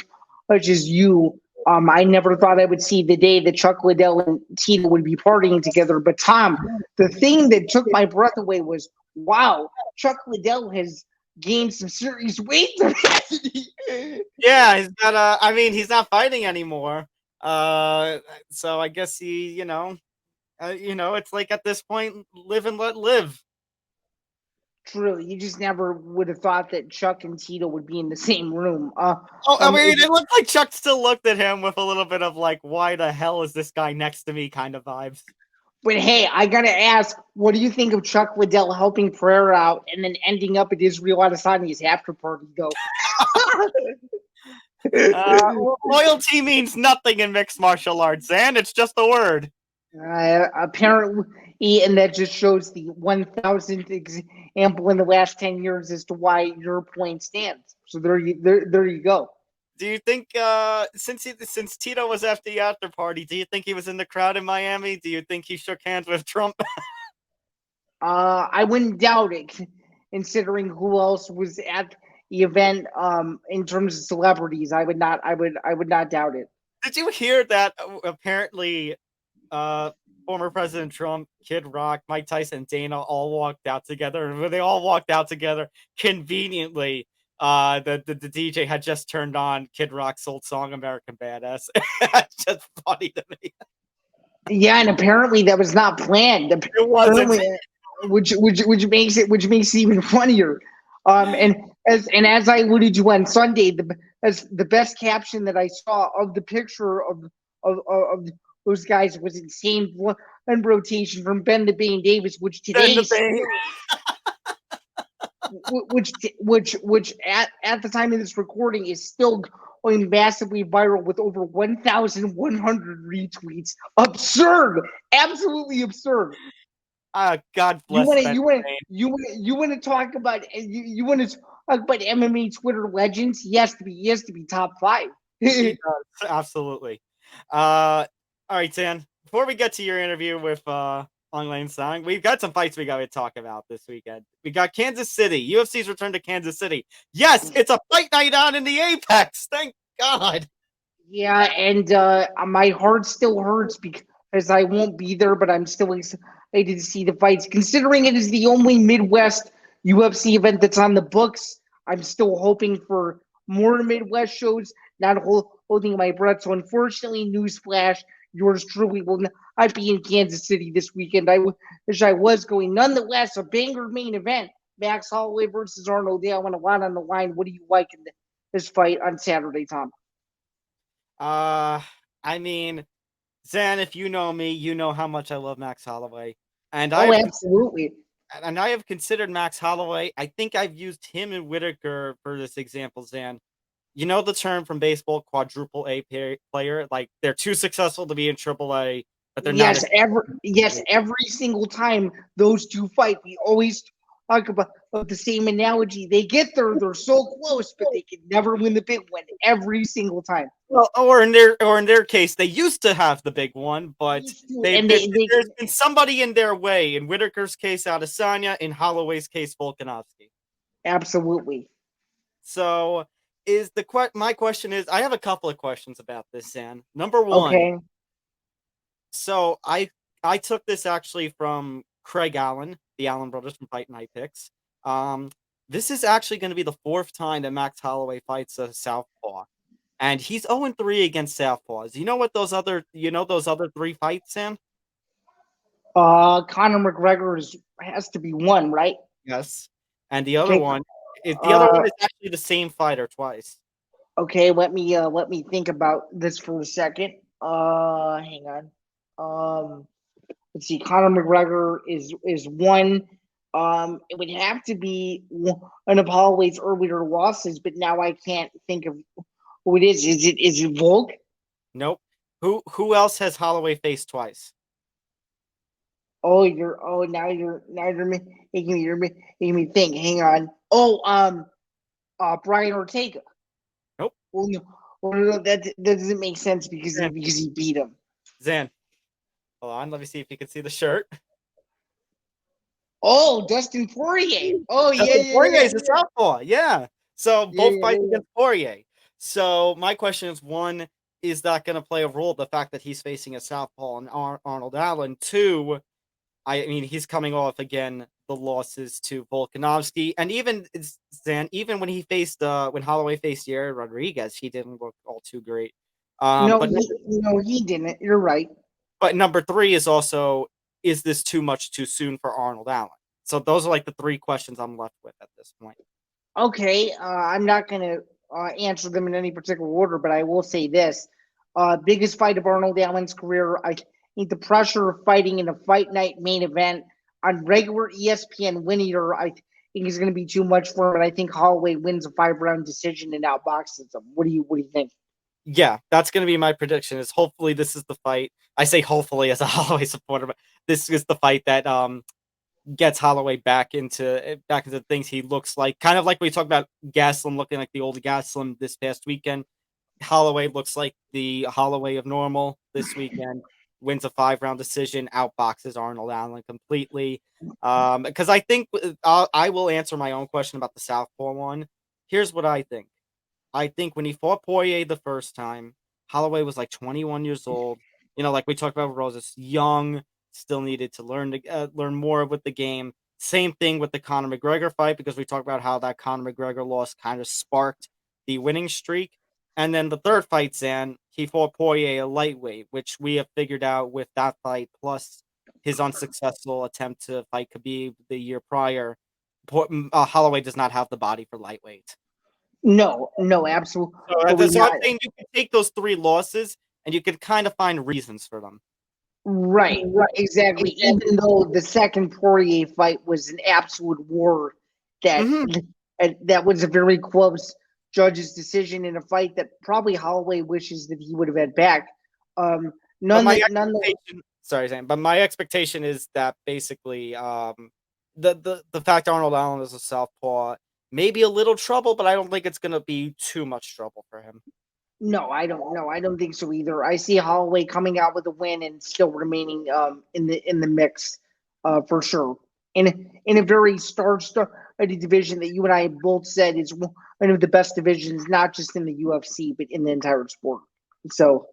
much as you, I never thought I would see the day that Chuck Liddell and Tito would be partying together. But Tom, the thing that took my breath away was, wow, Chuck Liddell has gained some serious weight. Yeah, he's got. He's not fighting anymore. So I guess he, it's like at this point, live and let live. True, you just never would have thought that Chuck and Tito would be in the same room. It looked like Chuck still looked at him with a little bit of like, why the hell is this guy next to me kind of vibes. But hey, I gotta ask, what do you think of Chuck Liddell helping Pereira out and then ending up at Israel Adesanya's after party, though? Loyalty means nothing in mixed martial arts, and it's just a word. Apparently, and that just shows the 1,000th example in the last 10 years as to why your point stands. So there you go. Do you think, since Tito was at the after party, do you think he was in the crowd in Miami? Do you think he shook hands with Trump? I wouldn't doubt it, considering who else was at the event. In terms of celebrities, I would not doubt it. Did you hear that? Apparently, former President Trump, Kid Rock, Mike Tyson, Dana all walked out together, and when they all walked out together, conveniently, the DJ had just turned on Kid Rock's old song "American Badass." It's just funny to me. Yeah, and apparently that was not planned. It wasn't, which makes it even funnier. And as I alluded to on Sunday, the best caption that I saw of the picture of those guys was insane one rotation from Ben the Bane Davis, which today. Which at the time of this recording is still going massively viral with over 1,100 retweets. Absurd, absolutely absurd. God bless. You want to talk about you want to talk about MMA Twitter legends? He has to be top 5. He does, absolutely. All right, Zain. Before we get to your interview with Aung La NSang, we've got some fights we got to talk about this weekend. We got Kansas City. UFC's return to Kansas City. Yes, it's a fight night on in the Apex. Thank God. Yeah, and my heart still hurts because I won't be there, but I'm still excited to see the fights. Considering it is the only Midwest UFC event that's on the books, I'm still hoping for more Midwest shows, not holding my breath. So unfortunately, newsflash, yours truly will not be in Kansas City this weekend. I wish I was going. Nonetheless, a banger main event. Max Holloway versus Arnold. Yeah, I want a lot on the line. What do you like in this fight on Saturday, Tom? Zain, if you know me, you know how much I love Max Holloway. Absolutely. And I have considered Max Holloway. I think I've used him and Whitaker for this example, Zain. You know the term from baseball, quadruple A player? Like, they're too successful to be in triple A, but they're not. Every single time those two fight, we always talk about the same analogy. They get there, they're so close, but they can never win the big one every single time. Well, or in their case, they used to have the big one, but there's been somebody in their way. In Whitaker's case, Adesanya. In Holloway's case, Volkanovski. Absolutely. So, my question is, I have a couple of questions about this, San. Number one. Okay. So I took this actually from Craig Allen, the Allen brothers from Fight Night Picks. This is actually going to be the 4th time that Max Holloway fights a southpaw, and he's 0-3 against southpaws. You know what those other 3 fights, Sam? Conor McGregor has to be one, right? Yes, and the other one is actually the same fighter twice. Okay, let me think about this for a second. Hang on. Let's see. Conor McGregor is one. It would have to be one of Holloway's earlier losses, but now I can't think of who it is. Is it Volk? Nope. Who else has Holloway faced twice? Now you're making me think. Hang on. Brian Ortega. Nope. Well, no, that doesn't make sense because he beat him. Zan. Hold on, let me see if you can see the shirt. Oh, Dustin Poirier. Oh, Dustin Poirier is a southpaw. Yeah. So both fights against Poirier. So my question is, one, is that going to play a role? The fact that he's facing a southpaw and Arnold Allen. 2, I mean, he's coming off again the losses to Volkanovski, and even when he faced when Holloway faced Yair Rodriguez, he didn't look all too great. He didn't. You're right. But number 3 is also, is this too much too soon for Arnold Allen? So those are like the 3 questions I'm left with at this point. Okay, I'm not going to answer them in any particular order, but I will say this. Biggest fight of Arnold Allen's career. I think the pressure of fighting in a fight night main event on regular ESPN Win Eater, I think is going to be too much for him. And I think Holloway wins a 5-round decision and outboxes him. What do you think? Yeah, that's going to be my prediction. Is hopefully this is the fight. I say hopefully as a Holloway supporter, but this is the fight that gets Holloway back into things he looks like. Kind of like we talked about Gaslam looking like the old Gaslam this past weekend. Holloway looks like the Holloway of normal this weekend. Wins a 5-round decision, outboxes Arnold Allen completely. Because I think I will answer my own question about the southpaw one. Here's what I think. I think when he fought Poirier the first time, Holloway was like 21 years old. Like we talked about Roses, young, still needed to learn more with the game. Same thing with the Conor McGregor fight, because we talked about how that Conor McGregor loss kind of sparked the winning streak. And then the third fight, Zan, he fought Poirier a lightweight, which we have figured out with that fight, plus his unsuccessful attempt to fight Khabib the year prior. Holloway does not have the body for lightweight. No, absolutely. So I'm saying you can take those 3 losses and you can kind of find reasons for them. Right, exactly. Even though the second Poirier fight was an absolute war, that was a very close judge's decision in a fight that probably Holloway wishes that he would have had back. Sorry, Sam, but my expectation is that basically the fact Arnold Allen is a southpaw, maybe a little trouble, but I don't think it's going to be too much trouble for him. No, I don't know. I don't think so either. I see Holloway coming out with a win and still remaining in the mix for sure. In a very star-studded division that you and I both said is one of the best divisions, not just in the UFC but in the entire sport. So,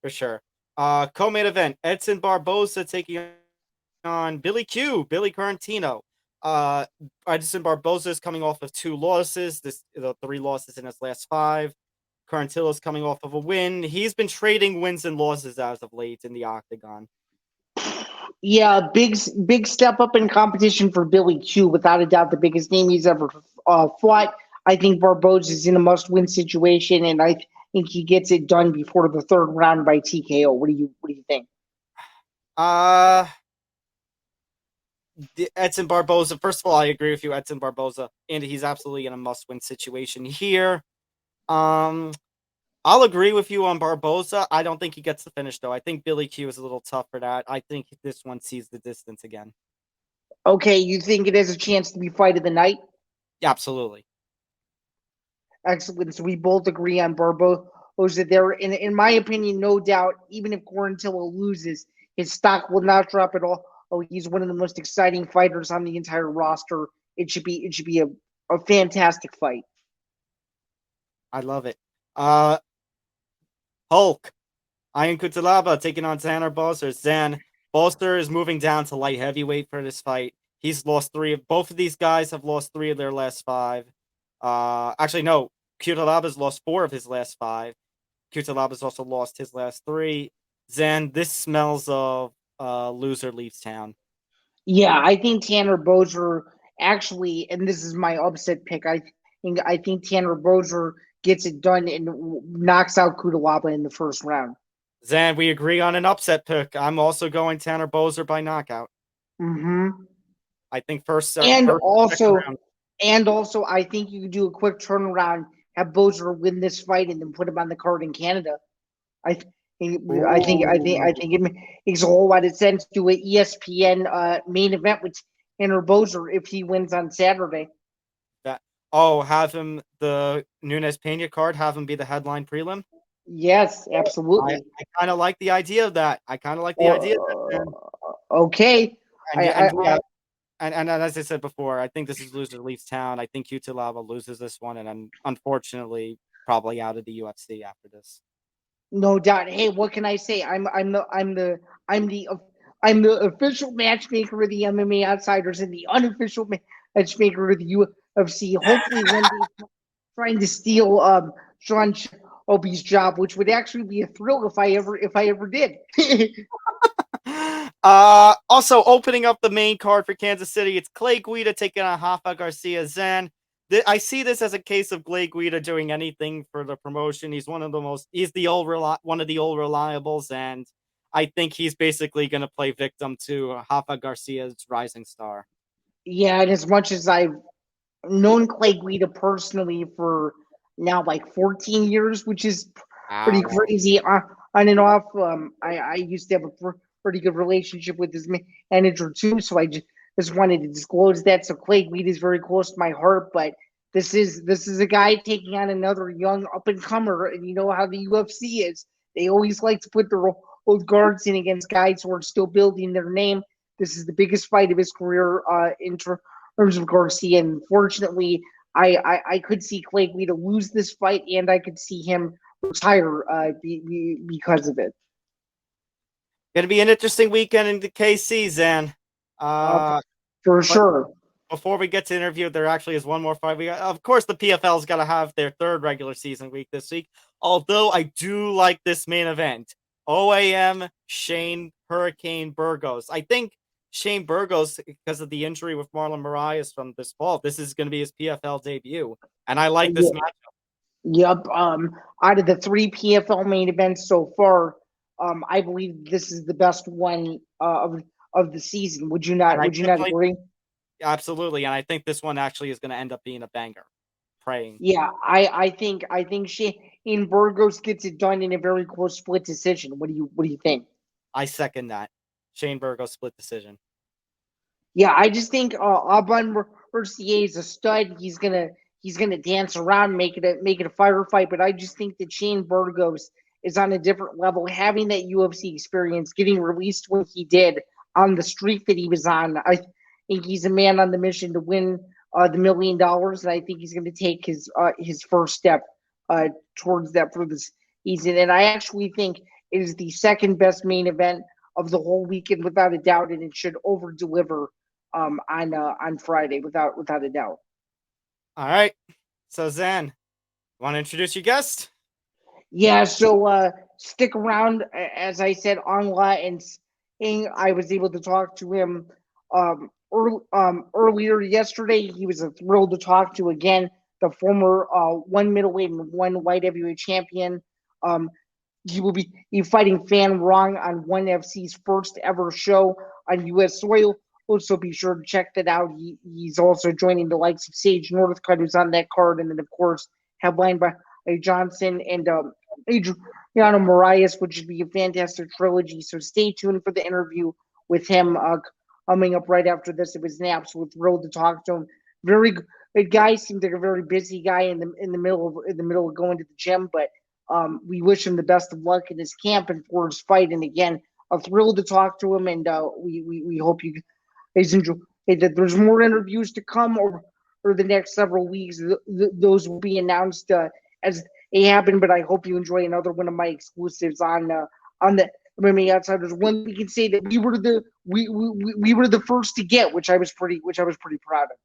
for sure. Co-main event: Edson Barboza taking on Billy Quarantino. Edson Barboza is coming off of 2 losses. 3 losses in his last 5. Quarantino is coming off of a win. He's been trading wins and losses as of late in the octagon. Yeah, big step up in competition for Billy Q. Without a doubt, the biggest name he's ever fought. I think Barboza is in a must-win situation, and I think he gets it done before the 3rd round by TKO. What do you think? Edson Barboza. First of all, I agree with you, Edson Barboza, and he's absolutely in a must-win situation here. I'll agree with you on Barboza. I don't think he gets the finish, though. I think Billy Q is a little tough for that. I think this one sees the distance again. Okay, you think it has a chance to be fight of the night? Absolutely. Excellent. So we both agree on Burgos that there, in my opinion, no doubt, even if Quarantillo loses, his stock will not drop at all. Oh, he's one of the most exciting fighters on the entire roster. It should be a fantastic fight. I love it. Hulk. Ian Cutelaba taking on Tanner Boser. Zan Boser is moving down to light heavyweight for this fight. He's lost both of these guys have lost 3 of their last 5. Actually, no. Cutelaba's lost 4 of his last 5. Cutelaba's also lost his last 3. Zan, this smells of loser leaves town. Yeah, I think Tanner Boser actually, and this is my upset pick. I think Tanner Boser gets it done and knocks out Cutelaba in the first round. Zan, we agree on an upset pick. I'm also going Tanner Boser by knockout. Mm-hmm. I think first And round. also, I think you could do a quick turnaround, have Boser win this fight, and then put him on the card in Canada. I think it makes a whole lot of sense to do an ESPN main event with Tanner Boser if he wins on Saturday. Have him the Nunes Pena card, have him be the headline prelim. Yes, absolutely. I kind of like the idea of that. Okay. And as I said before, I think this is loser leaves town. I think Cutelaba loses this one, and I'm unfortunately probably out of the UFC after this. No doubt. Hey, what can I say? I'm the official matchmaker of the MMA Outsiders and the unofficial matchmaker of the UFC. Hopefully, one day trying to steal Jon Obi's job, which would actually be a thrill if I ever did. Also opening up the main card for Kansas City, it's Clay Guida taking on Rafa Garcia. Zan, I see this as a case of Clay Guida doing anything for the promotion. He's one of the old reliables, and I think he's basically going to play victim to Rafa Garcia's rising star. Yeah, and as much as I've known Clay Guida personally for now like 14 years, which is pretty crazy on and off. I used to have a pretty good relationship with his manager too, so I just wanted to disclose that. So Clay Guida is very close to my heart, but this is a guy taking on another young up and comer, and you know how the UFC is. They always like to put their old guards in against guys who are still building their name. This is the biggest fight of his career in terms of Garcia. And fortunately, I could see Clay Guida lose this fight, and I could see him retire because of it. Gonna be an interesting weekend in the KC, Zan. For sure. Before we get to interview, there actually is one more fight. Of course, the PFL's got to have their 3rd regular season week this week. Although I do like this main event, OAM Shane Hurricane Burgos. I think Shane Burgos, because of the injury with Marlon Moraes from this fall, this is going to be his PFL debut, and I like this matchup. Yep. Out of the 3 PFL main events so far, I believe this is the best one of the season. Would you not agree? Absolutely, and I think this one actually is going to end up being a banger. Praying. Yeah, I think Shane Burgos gets it done in a very close split decision. What do you think? I second that. Shane Burgos split decision. Yeah, I just think Aubin-Mercier is a stud. He's gonna dance around, make it a firefight. But I just think that Shane Burgos is on a different level. Having that UFC experience, getting released when he did, on the streak that he was on, I think he's a man on the mission to win the $1 million, and I think he's going to take his first step towards that for this season. And I actually think it is the second best main event of the whole weekend, without a doubt, and it should over deliver on Friday without a doubt. All right, so Zan, want to introduce your guest? Yeah, so stick around. As I said, Aung La NSang, I was able to talk to him earlier yesterday. He was a thrill to talk to again. The former 1 middleweight and 1 light heavyweight champion. He will be fighting Fan Rong on ONE FC's first ever show on U.S. soil. Also, be sure to check that out. He's also joining the likes of Sage Northcutt, who's on that card, and then of course headlined by Johnson and Adriano Moraes, which would be a fantastic trilogy. So stay tuned for the interview with him coming up right after this. It was an absolute thrill to talk to him. Very good guy. Seems like a very busy guy in the middle of going to the gym, but we wish him the best of luck in his camp and for his fight. And again, a thrill to talk to him, and we hope you guys enjoy. That there's more interviews to come over the next several weeks. Those will be announced as they happen. But I hope you enjoy another one of my exclusives on the MMA Outsiders. One we can say that we were the first to get, which I was pretty proud of.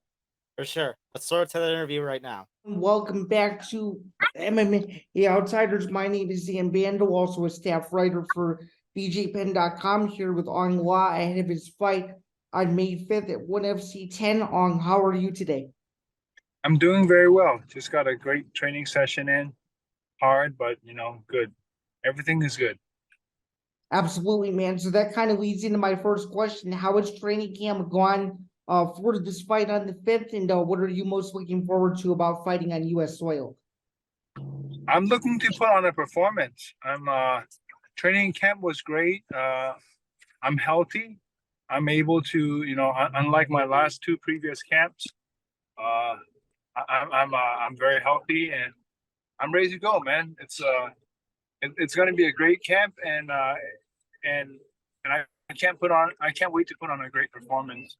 For sure. Let's start to that interview right now. Welcome back to MMA Outsiders. My name is Zain Bando, also a staff writer for BJPen.com, here with Aung La ahead of his fight on May 5th at 1FC 10. Aung, how are you today? I'm doing very well. Just got a great training session in. Hard, but, good. Everything is good. Absolutely, man. So that kind of leads into my first question. How has training camp gone for this fight on the 5th? And what are you most looking forward to about fighting on U.S. soil? I'm looking to put on a performance. Training camp was great. I'm healthy. I'm able to, unlike my last two previous camps, I'm very healthy and I'm ready to go, man. It's going to be a great camp, and I can't wait to put on a great performance.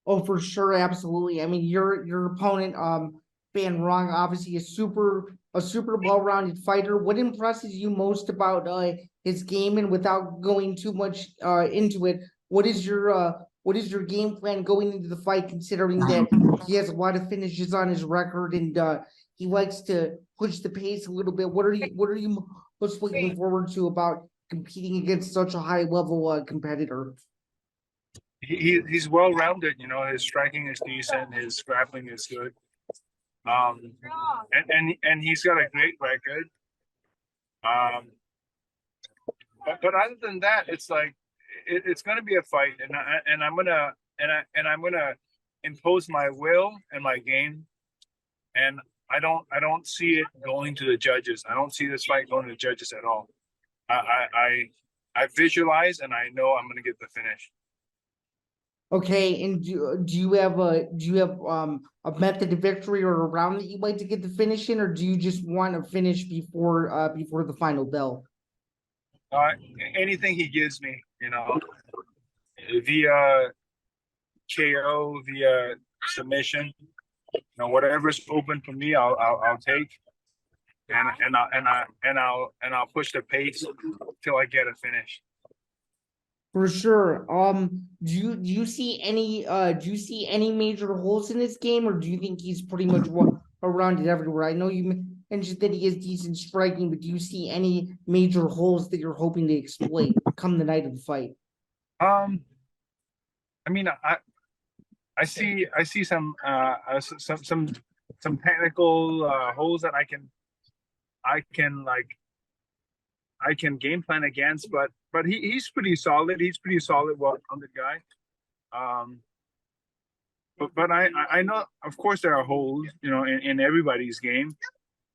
Oh, for sure, absolutely. I mean, your opponent, Van Rong, obviously a super well-rounded fighter. What impresses you most about his game? And without going too much into it, what is your game plan going into the fight, considering that he has a lot of finishes on his record and he likes to push the pace a little bit? What are you most looking forward to about competing against such a high-level competitor? He's well-rounded. His striking is decent. His grappling is good. And he's got a great record. But other than that, it's like it's going to be a fight, and I'm gonna impose my will and my game, and I don't see it going to the judges. I don't see this fight going to the judges at all. I visualize, and I know I'm going to get the finish. Okay, and do you have a method of victory or a round that you like to get the finish in, or do you just want to finish before the final bell? Anything he gives me, via KO, via submission, whatever's open for me, I'll take, and I'll push the pace till I get a finish. For sure. Do you see any major holes in his game, or do you think he's pretty much well-rounded everywhere? I know you mentioned that he has decent striking, but do you see any major holes that you're hoping to exploit come the night of the fight? I mean, I see some technical holes that I can game plan against, but he's pretty solid. He's pretty solid, well-rounded guy. But I know, of course, there are holes, in everybody's game,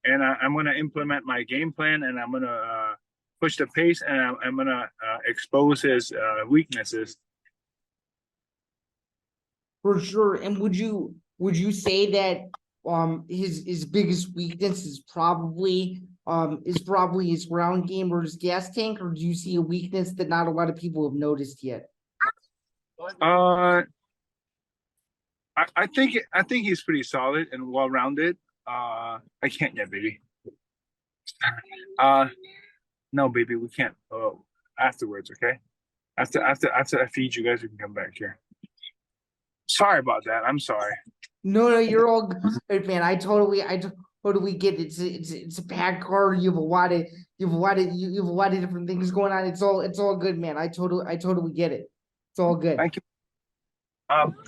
and I'm going to implement my game plan, and I'm going to push the pace, and I'm going to expose his weaknesses. For sure. And would you say that his biggest weakness is probably his ground game or his gas tank, or do you see a weakness that not a lot of people have noticed yet? I think he's pretty solid and well-rounded. I can't yet, baby. No, baby, we can't. Afterwards, okay? After I feed you guys, we can come back here. Sorry about that. I'm sorry. No, you're all good, man. I totally get it. It's a packed card. You have a lot of different things going on. It's all good, man. I totally get it. It's all good. Thank you.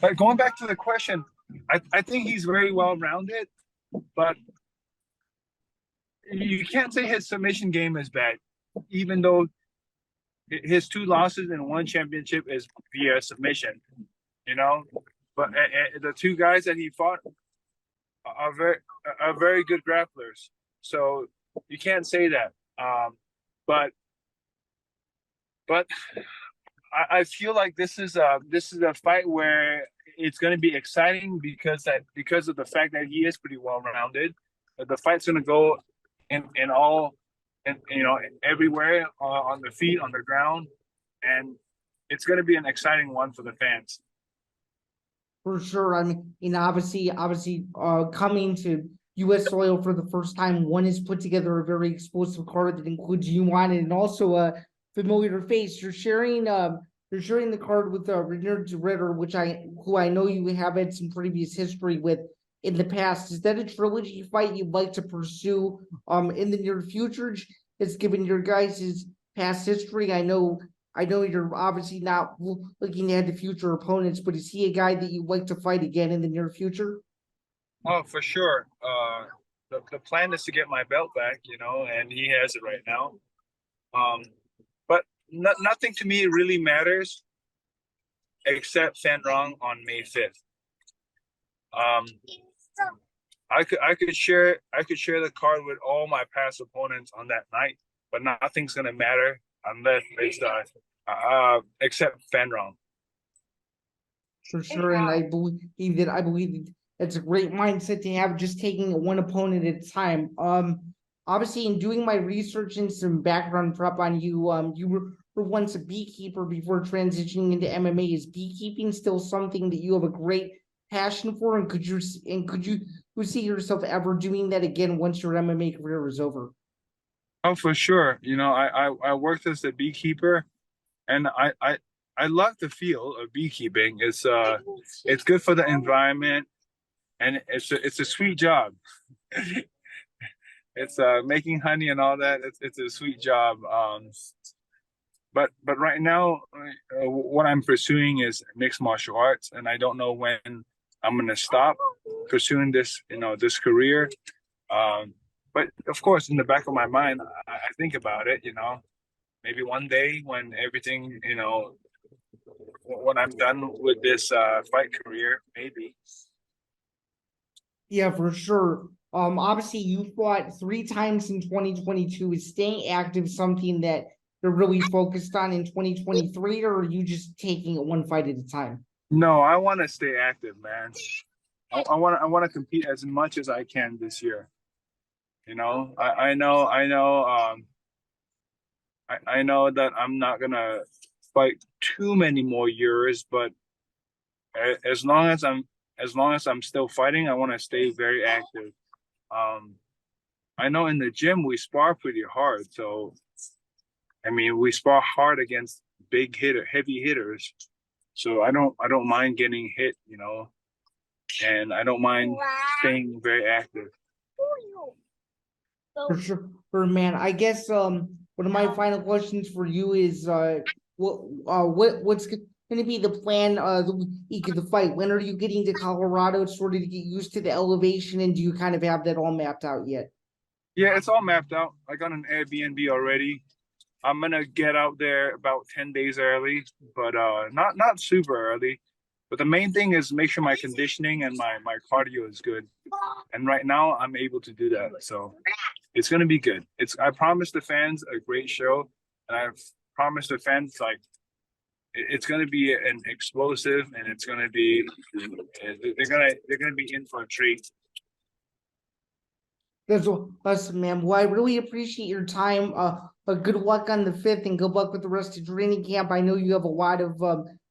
But going back to the question, I think he's very well-rounded, but you can't say his submission game is bad, even though his 2 losses and 1 championship is via submission, But the 2 guys that he fought are very good grapplers, so you can't say that. But I feel like this is a fight where it's going to be exciting because of the fact that he is pretty well rounded. The fight's going to go in all, and everywhere, on the feet, on the ground, and it's going to be an exciting one for the fans. For sure. I mean, obviously, coming to U.S. soil for the first time, one has put together a very explosive card that includes you on it, and also a familiar face. You're sharing the card with Reinier Ritter, who I know you have had some previous history with in the past. Is that a trilogy fight you'd like to pursue in the near future? It's given your guys' past history. I know you're obviously not looking at the future opponents, but is he a guy that you'd like to fight again in the near future? Oh, for sure. The plan is to get my belt back, and he has it right now. But nothing to me really matters except Fan Rong on May 5th. I could share the card with all my past opponents on that night, but nothing's gonna matter unless it's except Fan Rong. For sure, and I believe that that's a great mindset to have, just taking it one opponent at a time. Obviously, in doing my research and some background prep on you, you were once a beekeeper before transitioning into MMA. Is beekeeping still something that you have a great passion for, and could you see yourself ever doing that again once your MMA career is over? Oh, for sure. I worked as a beekeeper, and I love the feel of beekeeping. It's good for the environment, and it's a sweet job. It's making honey and all that. It's a sweet job. But right now, what I'm pursuing is mixed martial arts, and I don't know when I'm gonna stop pursuing this career. But of course, in the back of my mind, I think about it. Maybe one day when everything, when I'm done with this fight career, maybe. Yeah, for sure. Obviously, you fought 3 times in 2022. Is staying active something that you're really focused on in 2023, or are you just taking it one fight at a time? No, I want to stay active, man. I want to compete as much as I can this year. I know that I'm not gonna fight too many more years, but as long as I'm still fighting, I want to stay very active. I know in the gym we spar pretty hard, so I mean we spar hard against heavy hitters. So I don't mind getting hit, and I don't mind staying very active. For sure, man. I guess one of my final questions for you is what's going to be the plan the week of the fight? When are you getting to Colorado sort of to get used to the elevation, and do you kind of have that all mapped out yet? Yeah, it's all mapped out. I got an Airbnb already. I'm gonna get out there about 10 days early, but not super early. But the main thing is make sure my conditioning and my cardio is good. And right now I'm able to do that. So it's gonna be good. I promised the fans a great show, and I've promised the fans it's gonna be an explosive, and it's gonna be they're gonna be in for a treat. That's awesome, man. Well, I really appreciate your time. Good luck on the 5th, and good luck with the rest of training camp. I know you have a lot of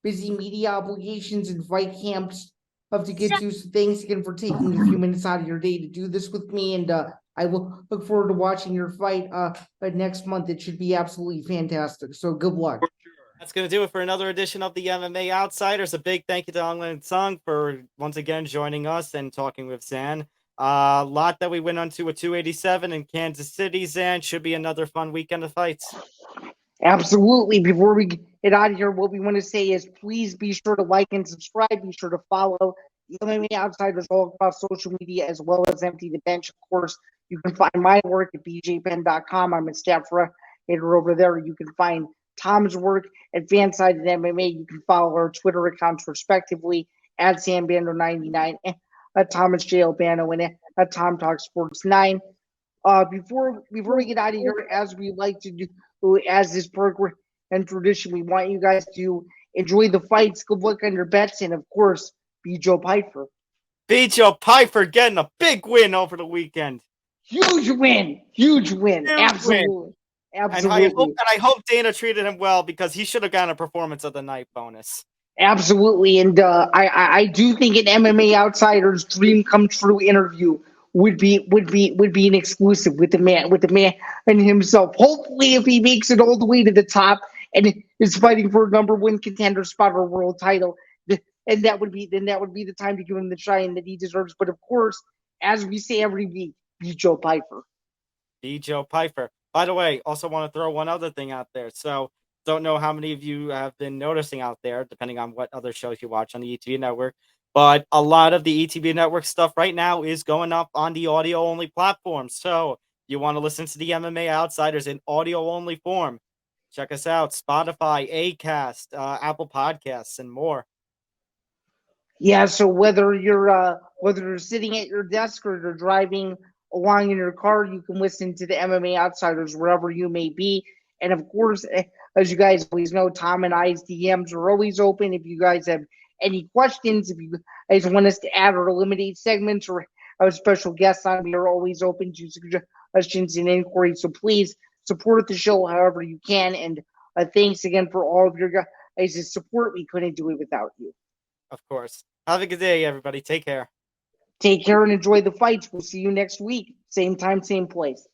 busy media obligations and fight camps to get to. So thanks again for taking a few minutes out of your day to do this with me. And I will look forward to watching your fight next month. It should be absolutely fantastic. So good luck. That's going to do it for another edition of the MMA Outsiders. A big thank you to Aung La NSang for once again joining us and talking with Zain. A lot that we went on to a 287 in Kansas City, Zain. Should be another fun weekend of fights. Absolutely. Before we get out of here, what we want to say is please be sure to like and subscribe. Be sure to follow the MMA Outsiders all across social media, as well as Empty the Bench. Of course, you can find my work at bjpen.com. I'm a staff writer over there. You can find Tom's work at Fansided MMA. You can follow our Twitter accounts respectively at SamBando99, at Thomas J. Albano, and at Tom Talk Sports 9. Before we get out of here, as we like to do, as this program and tradition. We want you guys to enjoy the fights. Good luck on your bets, and of course, be Joe Piper. Beat Joe Piper getting a big win over the weekend. Huge win. Absolutely. And I hope Dana treated him well, because he should have gotten a performance of the night bonus. Absolutely, and I do think an MMA Outsiders dream come true interview would be an exclusive with the man and himself. Hopefully, if he makes it all the way to the top and is fighting for a number one contender spot or world title, and that would be the time to give him the shine that he deserves. But of course, as we say every week, be Joe Piper. Be Joe Piper. By the way, also want to throw one other thing out there. So, don't know how many of you have been noticing out there, depending on what other shows you watch on the ETV network. But a lot of the ETV network stuff right now is going up on the audio-only platform. So, you want to listen to the MMA Outsiders in audio-only form, check us out. Spotify, Acast, Apple Podcasts, and more. Yeah, so whether you're sitting at your desk or you're driving along in your car, you can listen to the MMA Outsiders wherever you may be. And of course, as you guys always know, Tom and I's DMs are always open. If you guys have any questions, if you guys want us to add or eliminate segments or have special guests on, we are always open to suggestions and inquiries. So please support the show however you can. And thanks again for all of your guys' support. We couldn't do it without you. Of course. Have a good day, everybody. Take care. Take care and enjoy the fights. We'll see you next week. Same time, same place.